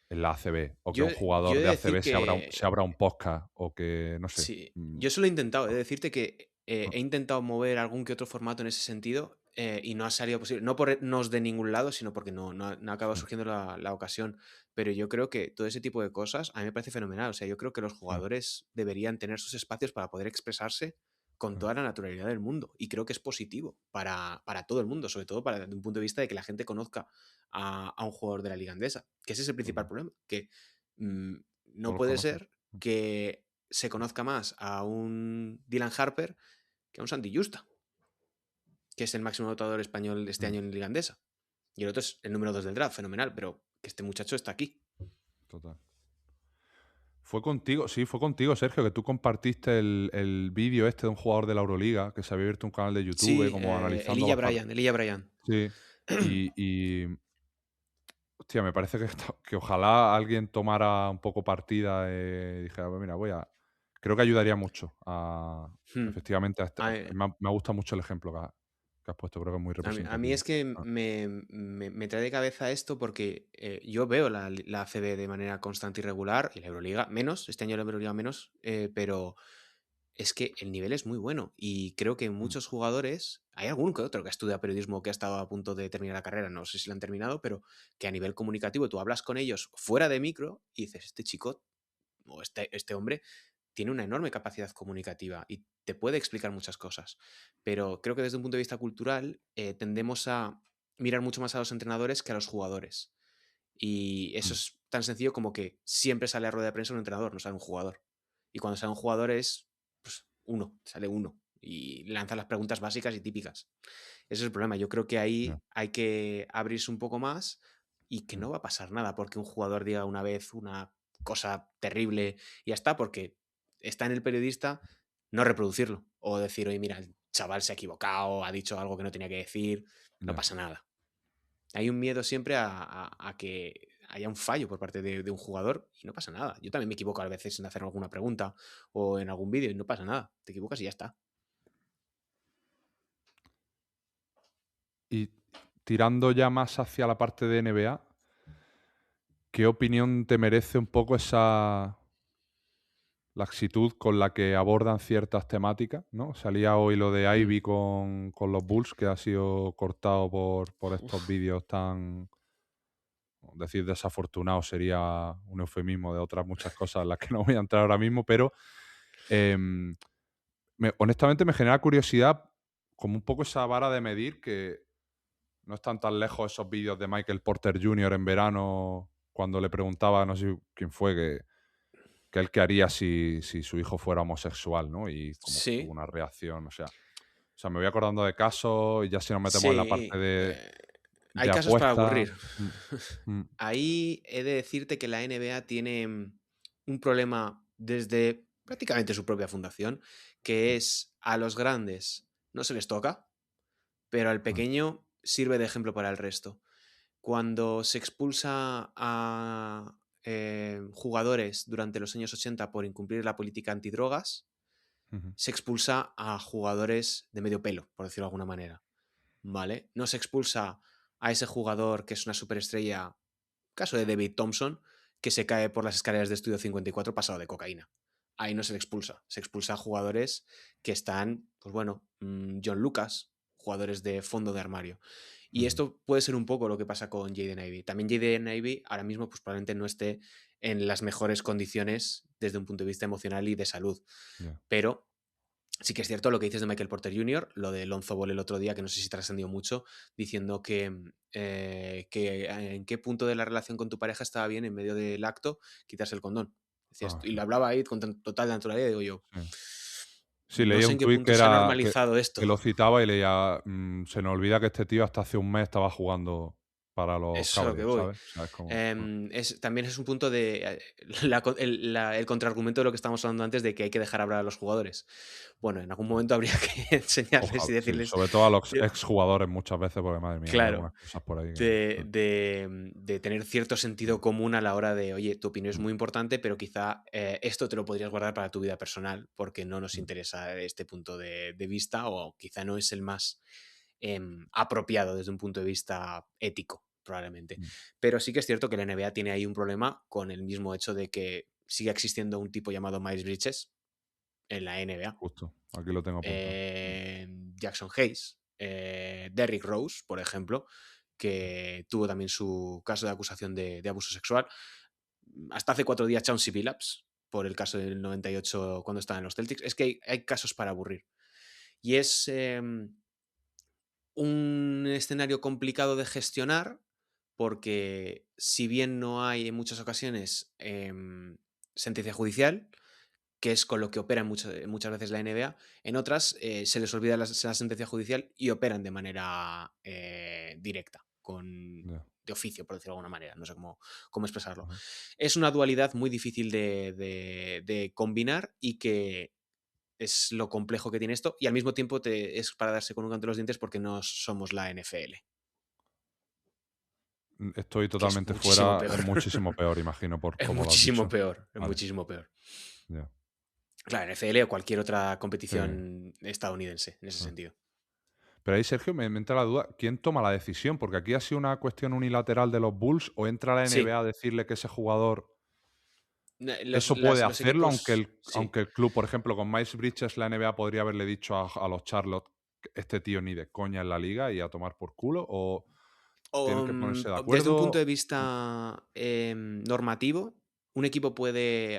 Speaker 4: la ACB. O que
Speaker 5: Yo,
Speaker 4: un
Speaker 5: yo
Speaker 4: jugador
Speaker 5: he de
Speaker 4: de
Speaker 5: decir
Speaker 4: ACB
Speaker 5: que
Speaker 4: se abra un podcast o que, no sé.
Speaker 5: sí, yo eso lo he intentado. He de decirte que he intentado mover algún que otro formato en ese sentido y no ha salido posible. No por nos de ningún lado, sino porque no ha acabado
Speaker 4: Sí,
Speaker 5: surgiendo la ocasión. Pero yo creo que todo ese tipo de cosas a mí me parece fenomenal. O sea, yo creo que los
Speaker 4: sí,
Speaker 5: jugadores deberían tener sus espacios para poder expresarse con
Speaker 4: sí.
Speaker 5: toda la naturalidad del mundo. Y creo que es positivo para todo el mundo, sobre todo desde un punto de vista de que la gente conozca a un jugador de la liga andesa. Que ese es el principal
Speaker 4: Total.
Speaker 5: problema. Que mm,
Speaker 4: No
Speaker 5: no
Speaker 4: los
Speaker 5: puede
Speaker 4: conocen.
Speaker 5: ser que se conozca más a un Dylan Harper que a un Santi Justa, que es el máximo anotador español este año en Liga Andesa. Y el otro es el número 2 del draft, fenomenal, pero que este muchacho está aquí.
Speaker 4: Total. Fue contigo, sí, fue contigo, Sergio, que tú compartiste el vídeo este de un jugador de la Euroliga que se había abierto un canal de YouTube
Speaker 5: Sí,
Speaker 4: como analizando
Speaker 5: Elijah
Speaker 4: los partidos.
Speaker 5: Bryan, Elijah Bryan.
Speaker 4: Sí. Y, hostia, me parece que ojalá alguien tomara un poco partida y dijera, "Pues mira, creo que ayudaría mucho
Speaker 5: Hmm.
Speaker 4: efectivamente
Speaker 5: A,
Speaker 4: me gusta mucho el ejemplo que has puesto, creo que es muy
Speaker 5: a mí es
Speaker 4: representativo.
Speaker 5: que
Speaker 4: Ah,
Speaker 5: me trae de cabeza esto porque yo veo la ACB de manera constante y regular, y la Euroliga menos, este año la Euroliga menos, pero es que el nivel es muy bueno y creo que muchos jugadores, hay algún que otro que estudia periodismo que ha estado a punto de terminar la carrera, no sé si lo han terminado, pero que a nivel comunicativo tú hablas con ellos fuera de micro y dices, este chico o este hombre tiene una enorme capacidad comunicativa y te puede explicar muchas cosas. Pero creo que desde un punto de vista cultural tendemos a mirar mucho más a los entrenadores que a los jugadores. Y eso
Speaker 4: Mm,
Speaker 5: es tan sencillo como que siempre sale a rueda de prensa un entrenador, no sale un jugador. Y cuando sale un jugador es pues, sale uno. Y lanza las preguntas básicas y típicas. Ese es el problema. Yo creo que
Speaker 4: ya,
Speaker 5: ahí hay que abrirse un poco más y que
Speaker 4: mm,
Speaker 5: no va a pasar nada porque un jugador diga una vez una cosa terrible y ya está, porque está en el periodista no reproducirlo o decir, oye, mira, el chaval se ha equivocado, ha dicho algo que no tenía que decir, no
Speaker 4: ya.
Speaker 5: pasa nada. Hay un miedo siempre a que haya un fallo por parte de un jugador y no pasa nada. Yo también me equivoco a veces en hacer alguna pregunta o en algún vídeo y no pasa nada. Te equivocas y ya está.
Speaker 4: Y tirando ya más hacia la parte de NBA, ¿qué opinión te merece un poco esa laxitud con la que abordan ciertas temáticas, ¿no? Salía hoy lo de
Speaker 5: Mm.
Speaker 4: Ivy con los Bulls, que ha sido cortado por estos
Speaker 5: Uf.
Speaker 4: vídeos tan, decir desafortunado sería un eufemismo de otras muchas cosas en las que no voy a entrar ahora mismo, pero em, honestamente me genera curiosidad como un poco esa vara de medir que no están tan lejos esos vídeos de Michael Porter Jr. en verano cuando le preguntaba, no sé quién fue, que él qué haría si su hijo fuera homosexual, ¿no? Y como que tuvo
Speaker 5: Sí,
Speaker 4: una reacción, o sea, me voy acordando de casos y ya si nos metemos en la parte
Speaker 5: sí.
Speaker 4: de
Speaker 5: Hay casos para
Speaker 4: apuestas.
Speaker 5: aburrir.
Speaker 4: Mm, mm,
Speaker 5: Ahí he de decirte que la NBA tiene un problema desde prácticamente su propia fundación, que es a los grandes no se les toca, pero al
Speaker 4: mm,
Speaker 5: pequeño sirve de ejemplo para el resto. Cuando se expulsa a jugadores durante los años 80 por incumplir la política antidrogas,
Speaker 4: ujú,
Speaker 5: se expulsa a jugadores de medio pelo, por decirlo de alguna manera. ¿Vale? No se expulsa a ese jugador que es una superestrella, caso de David Thompson, que se cae por las escaleras de Estudio 54 pasado de cocaína. Ahí no se le expulsa. Se expulsa a jugadores que están, pues bueno, John Lucas, jugadores de fondo de armario. Y
Speaker 4: ujú,
Speaker 5: esto puede ser un poco lo que pasa con Jaden Ivey. También Jaden Ivey ahora mismo pues probablemente no esté en las mejores condiciones desde un punto de vista emocional y de salud.
Speaker 4: ya.
Speaker 5: Pero sí que es cierto lo que dices de Michael Porter Jr., lo de Lonzo Ball el otro día, que no sé si trascendió mucho, diciendo que en qué punto de la relación con tu pareja estaba bien en medio del acto quitarse el condón. Decías,
Speaker 4: Ah,
Speaker 5: y
Speaker 4: sí,
Speaker 5: lo hablaba ahí con total naturalidad, y digo yo,
Speaker 4: sí. Sí,
Speaker 5: no
Speaker 4: leía
Speaker 5: sé
Speaker 4: un
Speaker 5: en qué
Speaker 4: tuit que
Speaker 5: punto se ha
Speaker 4: era
Speaker 5: normalizado
Speaker 4: que
Speaker 5: esto.
Speaker 4: lo citaba y leía, se nos olvida que este tío hasta hace un mes estaba jugando para los
Speaker 5: Eso es a lo que
Speaker 4: Cavaliers,
Speaker 5: voy.
Speaker 4: ¿sabes? O sea, es como
Speaker 5: También es un punto de el contraargumento de lo que estábamos hablando antes de que hay que dejar hablar a los jugadores. Bueno, en algún momento habría que enseñarles y
Speaker 4: sí,
Speaker 5: decirles,
Speaker 4: sobre todo a los
Speaker 5: "Tío,
Speaker 4: exjugadores muchas veces, porque madre mía, hay
Speaker 5: claro,
Speaker 4: algunas cosas por ahí que
Speaker 5: de tener cierto sentido común a la hora de, oye, tu opinión es
Speaker 4: mm,
Speaker 5: muy importante, pero quizá esto te lo podrías guardar para tu vida personal porque no nos
Speaker 4: mm,
Speaker 5: interesa este punto de vista o quizá no es el más apropiado desde un punto de vista ético, probablemente.
Speaker 4: mm,
Speaker 5: Pero sí que es cierto que la NBA tiene ahí un problema con el mismo hecho de que sigue existiendo un tipo llamado Miles Bridges en la NBA.
Speaker 4: justo, aquí lo tengo apuntado.
Speaker 5: Jackson Hayes, Derrick Rose, por ejemplo, que tuvo también su caso de acusación de abuso sexual. Hasta hace 4 días Chauncey Billups, por el caso del 98 cuando estaba en los Celtics. Es que hay casos para aburrir. Y es un escenario complicado de gestionar porque si bien no hay en muchas ocasiones sentencia judicial, que es con lo que opera muchas veces la NBA. En otras se les olvida la sentencia judicial y operan de manera directa,
Speaker 4: Ya,
Speaker 5: de oficio, por decirlo de alguna manera. No sé cómo expresarlo.
Speaker 4: ajá.
Speaker 5: Es una dualidad muy difícil de combinar y que es lo complejo que tiene esto y al mismo tiempo es para darse con un canto en los dientes porque no somos la NFL,
Speaker 4: Estoy
Speaker 5: que es
Speaker 4: totalmente
Speaker 5: muchísimo
Speaker 4: fuera, es
Speaker 5: peor.
Speaker 4: muchísimo peor, imagino, por
Speaker 5: Es
Speaker 4: cómo lo has
Speaker 5: muchísimo
Speaker 4: dicho.
Speaker 5: peor, es
Speaker 4: Vale,
Speaker 5: muchísimo peor.
Speaker 4: ya.
Speaker 5: Claro, NFL o cualquier otra
Speaker 4: Sí.
Speaker 5: competición estadounidense en ese
Speaker 4: Ah.
Speaker 5: sentido.
Speaker 4: Pero ahí, Sergio, me entra la duda, ¿quién toma la decisión? Porque aquí ha sido una cuestión unilateral de los Bulls o entra la NBA
Speaker 5: Sí,
Speaker 4: a decirle que ese jugador
Speaker 5: los,
Speaker 4: eso puede
Speaker 5: los
Speaker 4: hacerlo,
Speaker 5: equipos, sí.
Speaker 4: aunque el club, por ejemplo, con Miles Bridges, la NBA podría haberle dicho a los Charlotte que este tío ni de coña en la liga y a tomar por culo, o tienen que ponerse de
Speaker 5: Desde un punto
Speaker 4: acuerdo.
Speaker 5: de vista normativo, un equipo puede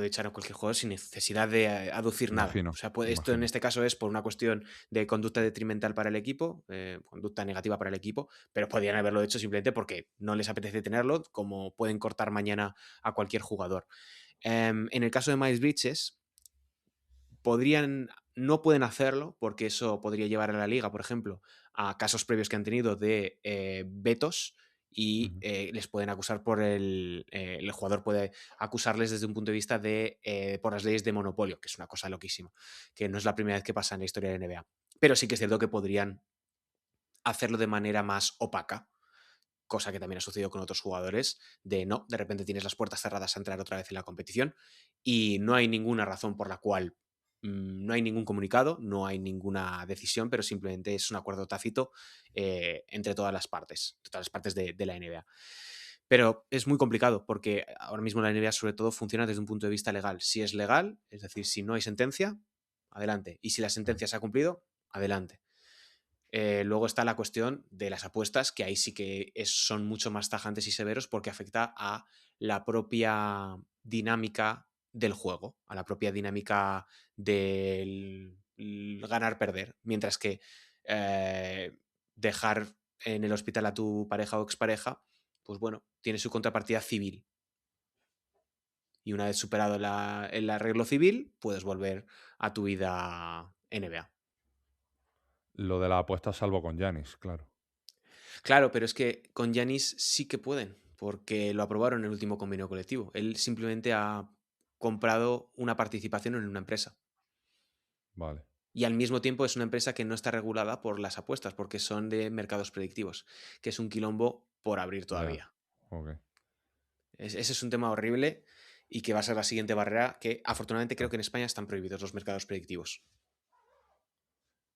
Speaker 5: echar a cualquier jugador sin necesidad de aducir nada.
Speaker 4: Imagino,
Speaker 5: O sea, esto en
Speaker 4: imagino.
Speaker 5: este caso es por una cuestión de conducta detrimental para el equipo, conducta negativa para el equipo, pero podrían haberlo hecho simplemente porque no les apetece tenerlo, como pueden cortar mañana a cualquier jugador. En el caso de Miles Bridges, no pueden hacerlo porque eso podría llevar a la liga, por ejemplo, a casos previos que han tenido de vetos y
Speaker 4: Ujú.
Speaker 5: les pueden acusar el jugador puede acusarles desde un punto de vista por las leyes de monopolio, que es una cosa loquísima, que no es la primera vez que pasa en la historia de la NBA. Pero sí que es cierto que podrían hacerlo de manera más opaca, cosa que también ha sucedido con otros jugadores, de repente tienes las puertas cerradas a entrar otra vez en la competición y no hay ninguna razón por la cual no hay ningún comunicado, no hay ninguna decisión, pero simplemente es un acuerdo tácito entre todas las partes de la NBA. Pero es muy complicado porque ahora mismo la NBA sobre todo funciona desde un punto de vista legal. Si es legal, es decir, si no hay sentencia, adelante. Y si la sentencia se ha cumplido, adelante. Luego está la cuestión de las apuestas, que ahí sí que son mucho más tajantes y severos porque afecta a la propia dinámica del juego, a la propia dinámica del ganar-perder. Mientras que dejar en el hospital a tu pareja o expareja, pues bueno, tiene su contrapartida civil. Y una vez superado el arreglo civil, puedes volver a tu vida NBA.
Speaker 4: Lo de la apuesta salvo con Giannis, claro.
Speaker 5: Claro, pero es que con Giannis sí que pueden, porque lo aprobaron en el último convenio colectivo. Él simplemente ha comprado una participación en una empresa.
Speaker 4: Vale.
Speaker 5: Y al mismo tiempo es una empresa que no está regulada por las apuestas, porque son de mercados predictivos, que es un quilombo por abrir
Speaker 4: Ya.
Speaker 5: todavía.
Speaker 4: Ok.
Speaker 5: Ese es un tema horrible y que va a ser la siguiente barrera, que afortunadamente creo que en España están prohibidos los mercados predictivos.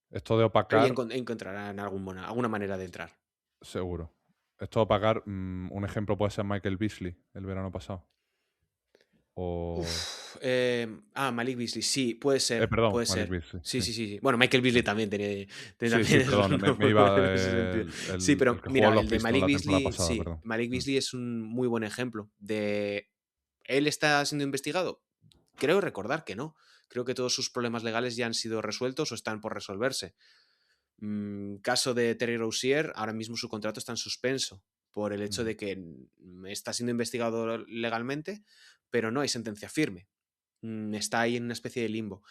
Speaker 4: Esto de
Speaker 5: Pero ya
Speaker 4: opacar,
Speaker 5: encontrarán alguna manera de entrar.
Speaker 4: seguro. Esto de opacar, un ejemplo puede ser Michael Beasley el verano pasado. O.
Speaker 5: Malik Beasley, sí, puede ser,
Speaker 4: Perdón,
Speaker 5: puede
Speaker 4: Malik
Speaker 5: ser.
Speaker 4: Beasley,
Speaker 5: Sí,
Speaker 4: sí.
Speaker 5: sí, sí, sí. Bueno, Michael Beasley
Speaker 4: Sí,
Speaker 5: también
Speaker 4: sí, sí,
Speaker 5: también es
Speaker 4: perdón, me
Speaker 5: muy bueno
Speaker 4: iba
Speaker 5: en ese sentido. Sí,
Speaker 4: el
Speaker 5: pero
Speaker 4: que jugó en
Speaker 5: mira,
Speaker 4: los
Speaker 5: el de
Speaker 4: Pistons
Speaker 5: Malik
Speaker 4: la temporada
Speaker 5: Beasley,
Speaker 4: pasada,
Speaker 5: sí,
Speaker 4: perdón.
Speaker 5: Malik Beasley es un muy buen ejemplo de... ¿Él está siendo investigado? Creo recordar que no. Creo que todos sus problemas legales ya han sido resueltos o están por resolverse. Caso de Terry Rozier, ahora mismo su contrato está en suspenso por el hecho de que está siendo investigado legalmente, pero no hay sentencia firme. Está ahí en una especie de limbo.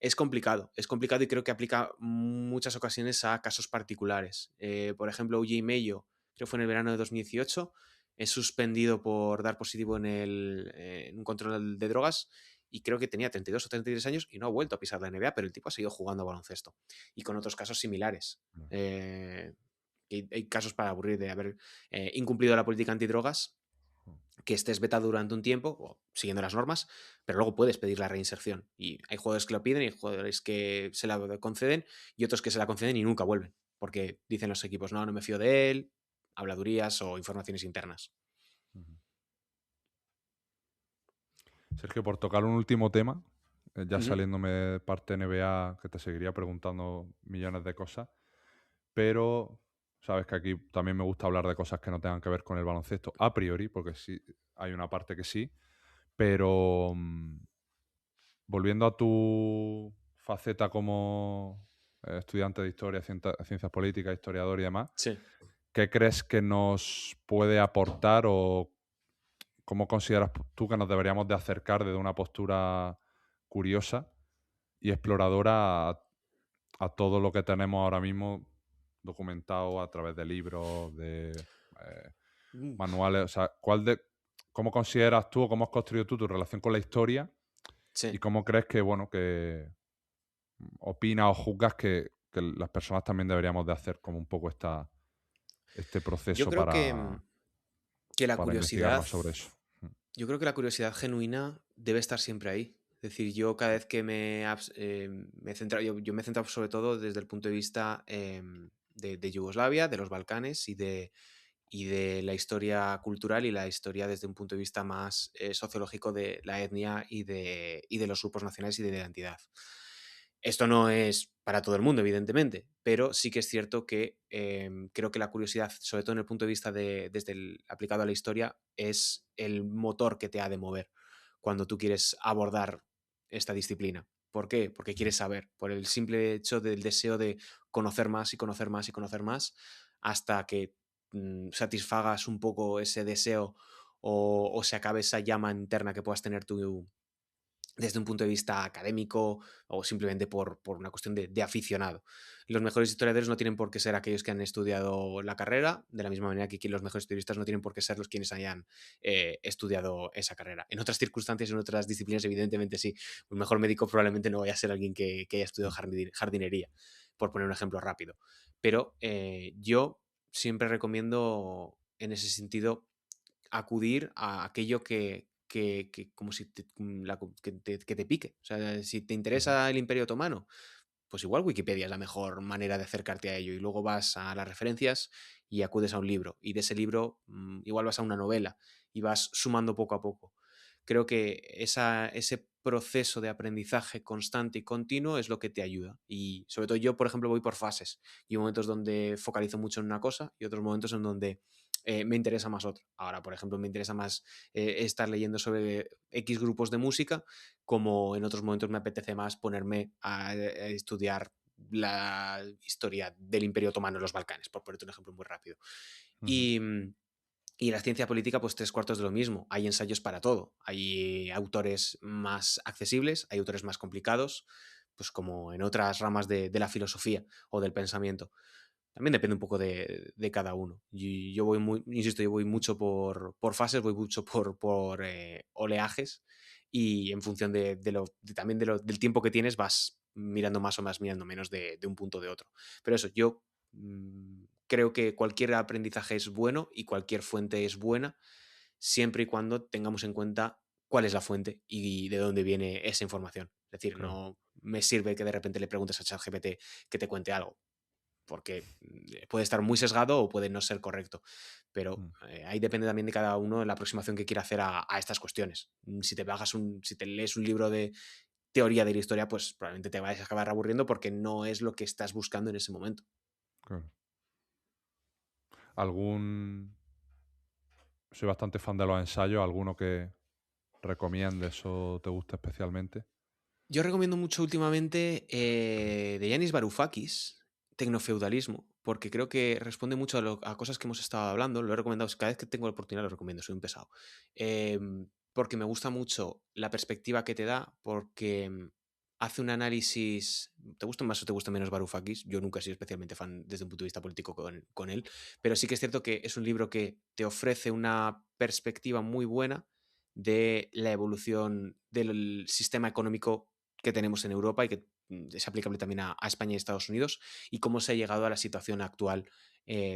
Speaker 5: Es complicado y creo que aplica muchas ocasiones a casos particulares. Por ejemplo, O.J. Mayo, creo que fue en el verano de 2018, es suspendido por dar positivo en un control de drogas y creo que tenía 32 o 33 años y no ha vuelto a pisar la NBA, pero el tipo ha seguido jugando a baloncesto. Y con otros casos similares. Hay casos para aburrir de haber incumplido la política antidrogas, que estés vetado durante un tiempo, o siguiendo las normas, pero luego puedes pedir la reinserción. Y hay jugadores que lo piden y hay jugadores que se la conceden y otros que se la conceden y nunca vuelven, porque dicen los equipos, no me fío de él, habladurías o informaciones internas.
Speaker 4: Sergio, por tocar un último tema, ya
Speaker 5: Ujú.
Speaker 4: saliéndome de parte NBA, que te seguiría preguntando millones de cosas, pero sabes que aquí también me gusta hablar de cosas que no tengan que ver con el baloncesto a priori, porque sí hay una parte que sí, pero volviendo a tu faceta como estudiante de historia, ciencias políticas, historiador y demás,
Speaker 5: Sí.
Speaker 4: ¿qué crees que nos puede aportar o cómo consideras tú que nos deberíamos de acercar desde una postura curiosa y exploradora a todo lo que tenemos ahora mismo documentado a través de libros, de manuales? O sea, ¿cómo consideras tú o cómo has construido tú tu relación con la historia y
Speaker 5: Sí.
Speaker 4: cómo crees que, bueno, que opinas o juzgas que las personas también deberíamos de hacer como un poco este
Speaker 5: Yo
Speaker 4: proceso
Speaker 5: creo que la
Speaker 4: para investigar
Speaker 5: curiosidad,
Speaker 4: más sobre eso?
Speaker 5: yo creo que la curiosidad genuina debe estar siempre ahí. Es decir, yo cada vez que me he centrado, yo me he centrado sobre todo desde el punto de vista de Yugoslavia, de los Balcanes y de la historia cultural y la historia desde un punto de vista más sociológico de la etnia y de los grupos nacionales y de identidad. Esto no es para todo el mundo, evidentemente, pero sí que es cierto que creo que la curiosidad, sobre todo en el punto de vista desde el aplicado a la historia, es el motor que te ha de mover cuando tú quieres abordar esta disciplina. ¿Por qué? Porque quieres saber, por el simple hecho del deseo de conocer más y conocer más y conocer más, hasta que satisfagas un poco ese deseo o se acabe esa llama interna que puedas tener tú desde un punto de vista académico o simplemente por una cuestión de aficionado. Los mejores historiadores no tienen por qué ser aquellos que han estudiado la carrera, de la misma manera que los mejores periodistas no tienen por qué ser los quienes hayan estudiado esa carrera. En otras circunstancias, en otras disciplinas, evidentemente sí. Un mejor médico probablemente no vaya a ser alguien que haya estudiado jardinería, por poner un ejemplo rápido. Pero yo siempre recomiendo, en ese sentido, acudir a aquello que como si que te pique. O sea, si te
Speaker 4: Ujú.
Speaker 5: interesa el Imperio Otomano, pues igual Wikipedia es la mejor manera de acercarte a ello. Y luego vas a las referencias y acudes a un libro. Y de ese libro igual vas a una novela y vas sumando poco a poco. Creo que ese proceso de aprendizaje constante y continuo es lo que te ayuda. Y sobre todo yo, por ejemplo, voy por fases. Y hay momentos donde focalizo mucho en una cosa y otros momentos en donde me interesa más otra. Ahora, por ejemplo, me interesa más estar leyendo sobre X grupos de música, como en otros momentos me apetece más ponerme a estudiar la historia del Imperio Otomano en los Balcanes, por ponerte un ejemplo muy rápido.
Speaker 4: Ujú.
Speaker 5: Y, y la ciencia política, pues 3/4 de lo mismo. Hay ensayos para todo. Hay autores más accesibles, hay autores más complicados, pues como en otras ramas de la filosofía o del pensamiento. También depende un poco de cada uno. Y yo voy muy, insisto, yo voy mucho por fases, voy mucho por oleajes y en función también del tiempo que tienes vas mirando más o más, mirando menos de un punto o de otro. Pero eso, yo creo que cualquier aprendizaje es bueno y cualquier fuente es buena, siempre y cuando tengamos en cuenta cuál es la fuente y de dónde viene esa información. Es decir,
Speaker 4: Claro.
Speaker 5: no me sirve que de repente le preguntes a ChatGPT que te cuente algo porque puede estar muy sesgado o puede no ser correcto. Pero
Speaker 4: Mm.
Speaker 5: ahí depende también de cada uno la aproximación que quiera hacer a estas cuestiones. Si te lees un libro de teoría de la historia, pues probablemente te vayas a acabar aburriendo porque no es lo que estás buscando en ese momento.
Speaker 4: Claro. ¿Algún... Soy bastante fan de los ensayos, alguno que recomiendes o te guste especialmente?
Speaker 5: Yo recomiendo mucho últimamente de Yanis Varoufakis, Tecnofeudalismo, porque creo que responde mucho a cosas que hemos estado hablando. Lo he recomendado, cada vez que tengo la oportunidad lo recomiendo, soy un pesado. Porque me gusta mucho la perspectiva que te da, porque hace un análisis. ¿Te gusta más o te gusta menos Varoufakis? Yo nunca he sido especialmente fan desde un punto de vista político con él, pero sí que es cierto que es un libro que te ofrece una perspectiva muy buena de la evolución del sistema económico que tenemos en Europa y que es aplicable también a España y Estados Unidos, y cómo se ha llegado a la situación actual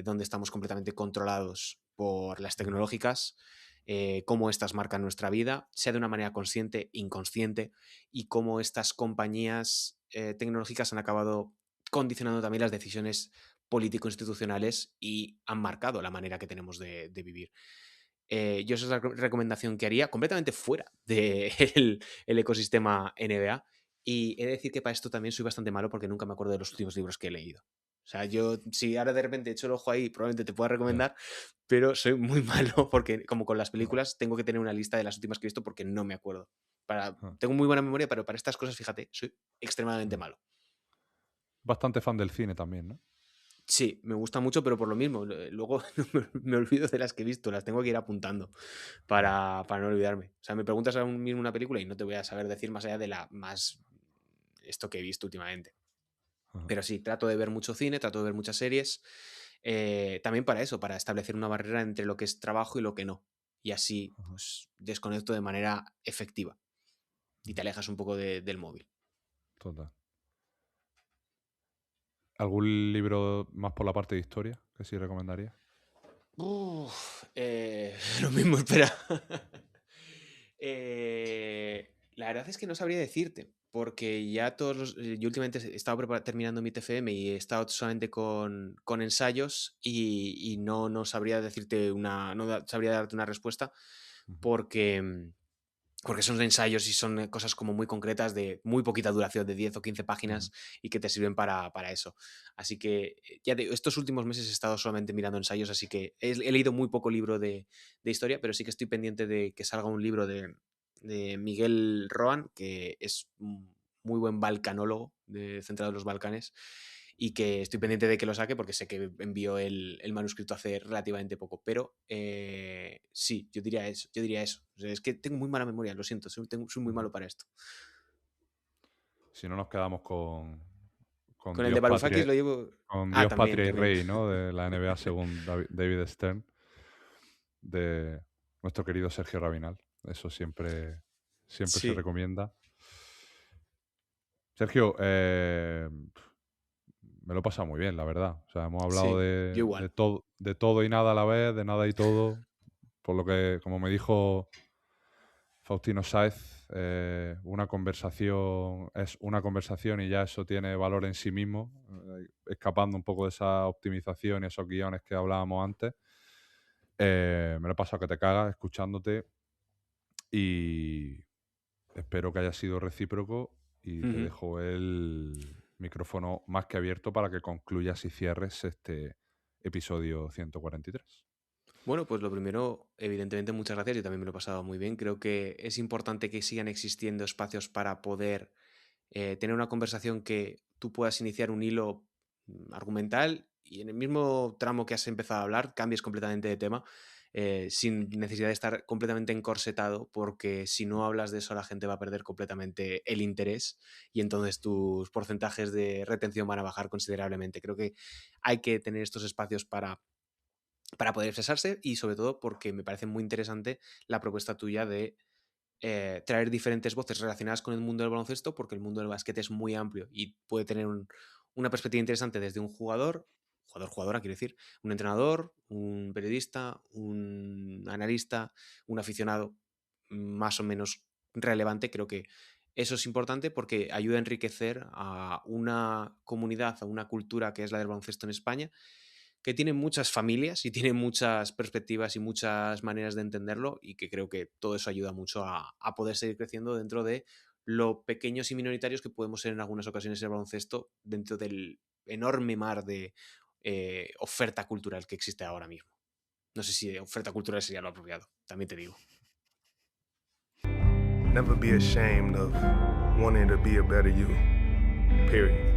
Speaker 5: donde estamos completamente controlados por las
Speaker 4: Ujú.
Speaker 5: tecnológicas, cómo estas marcan nuestra vida, sea de una manera consciente, inconsciente, y cómo estas compañías tecnológicas han acabado condicionando también las decisiones político-institucionales y han marcado la manera que tenemos de vivir. Yo esa es la recomendación que haría, completamente fuera del el ecosistema NBA. Y he de decir que para esto también soy bastante malo porque nunca me acuerdo de los últimos libros que he leído. O sea, yo, si ahora de repente echo el ojo ahí, probablemente te pueda
Speaker 4: Ya.
Speaker 5: recomendar, pero soy muy malo porque, como con las
Speaker 4: Ah,
Speaker 5: películas, tengo que tener una lista de las últimas que he visto porque no me acuerdo.
Speaker 4: ah,
Speaker 5: Tengo muy buena memoria, pero para estas cosas, fíjate, soy extremadamente
Speaker 4: mm.
Speaker 5: malo.
Speaker 4: Bastante fan del cine también, ¿no?
Speaker 5: Sí, me gusta mucho, pero por lo mismo, luego me olvido de las que he visto, las tengo que ir apuntando
Speaker 4: Ya.
Speaker 5: para no olvidarme. O sea, me preguntas ahora mismo una película y no te voy a saber decir más allá de la más esto que he visto últimamente.
Speaker 4: Ajá,
Speaker 5: Pero sí, trato de ver mucho cine, trato de ver muchas series, también para eso, para establecer una barrera entre lo que es trabajo y lo que no. Y así,
Speaker 4: ajá.
Speaker 5: pues, desconecto de manera efectiva y te
Speaker 4: Mm.
Speaker 5: alejas un poco del móvil.
Speaker 4: Total. ¿Algún libro más por la parte de historia que sí recomendarías?
Speaker 5: Uf, lo mismo, espera. La verdad es que no sabría decirte, porque ya yo últimamente he estado terminando mi TFM y he estado solamente con ensayos y no sabría decirte sabría darte una respuesta
Speaker 4: Ujú.
Speaker 5: porque porque son ensayos y son cosas como muy concretas de muy poquita duración, de 10 o 15 páginas, y que te sirven para eso. Así que estos últimos meses he estado solamente mirando ensayos, así que he leído muy poco libro de historia, pero sí que estoy pendiente de que salga un libro de Miguel Rohan, que es un muy buen balcanólogo centrado en los Balcanes, y que estoy pendiente de que lo saque porque sé que envió el manuscrito hace relativamente poco, pero sí, yo diría eso. O sea, es que tengo muy mala memoria, lo siento, soy muy malo para esto.
Speaker 4: Si no nos quedamos con
Speaker 5: Con el
Speaker 4: Dios,
Speaker 5: de Varoufakis
Speaker 4: patria,
Speaker 5: lo llevo...
Speaker 4: con
Speaker 5: Ah,
Speaker 4: Dios,
Speaker 5: también.
Speaker 4: patria y rey, ¿no? De la NBA según David Stern, de nuestro querido Sergio Rabinal. Eso siempre se
Speaker 5: Sí,
Speaker 4: recomienda. Sergio, me lo he pasado muy bien, la verdad. O sea, hemos hablado
Speaker 5: sí, yo
Speaker 4: de
Speaker 5: igual.
Speaker 4: todo y nada a la vez, de nada y todo. Por lo que, como me dijo Faustino Sáez, una conversación es una conversación y ya eso tiene valor en sí mismo, escapando un poco de esa optimización y esos guiones que hablábamos antes. Me lo he pasado que te cagas escuchándote y espero que haya sido recíproco y te
Speaker 5: Ujú.
Speaker 4: dejo el micrófono más que abierto para que concluyas y cierres este episodio 143.
Speaker 5: Bueno, pues lo primero, evidentemente, muchas gracias. Yo también me lo he pasado muy bien. Creo que es importante que sigan existiendo espacios para poder tener una conversación que tú puedas iniciar un hilo argumental y en el mismo tramo que has empezado a hablar, cambies completamente de tema, sin necesidad de estar completamente encorsetado, porque si no hablas de eso la gente va a perder completamente el interés y entonces tus porcentajes de retención van a bajar considerablemente. Creo que hay que tener estos espacios para poder expresarse y sobre todo porque me parece muy interesante la propuesta tuya de traer diferentes voces relacionadas con el mundo del baloncesto, porque el mundo del básquet es muy amplio y puede tener una perspectiva interesante desde un jugadora, quiero decir, un entrenador, un periodista, un analista, un aficionado más o menos relevante. Creo que eso es importante porque ayuda a enriquecer a una comunidad, a una cultura que es la del baloncesto en España, que tiene muchas familias y tiene muchas perspectivas y muchas maneras de entenderlo, y que creo que todo eso ayuda mucho a poder seguir creciendo dentro de lo pequeños y minoritarios que podemos ser en algunas ocasiones en el baloncesto, dentro del enorme mar de oferta cultural que existe ahora mismo. No sé si oferta cultural sería lo apropiado, también te digo.
Speaker 2: Never be ashamed of wanting to be a better you. Period.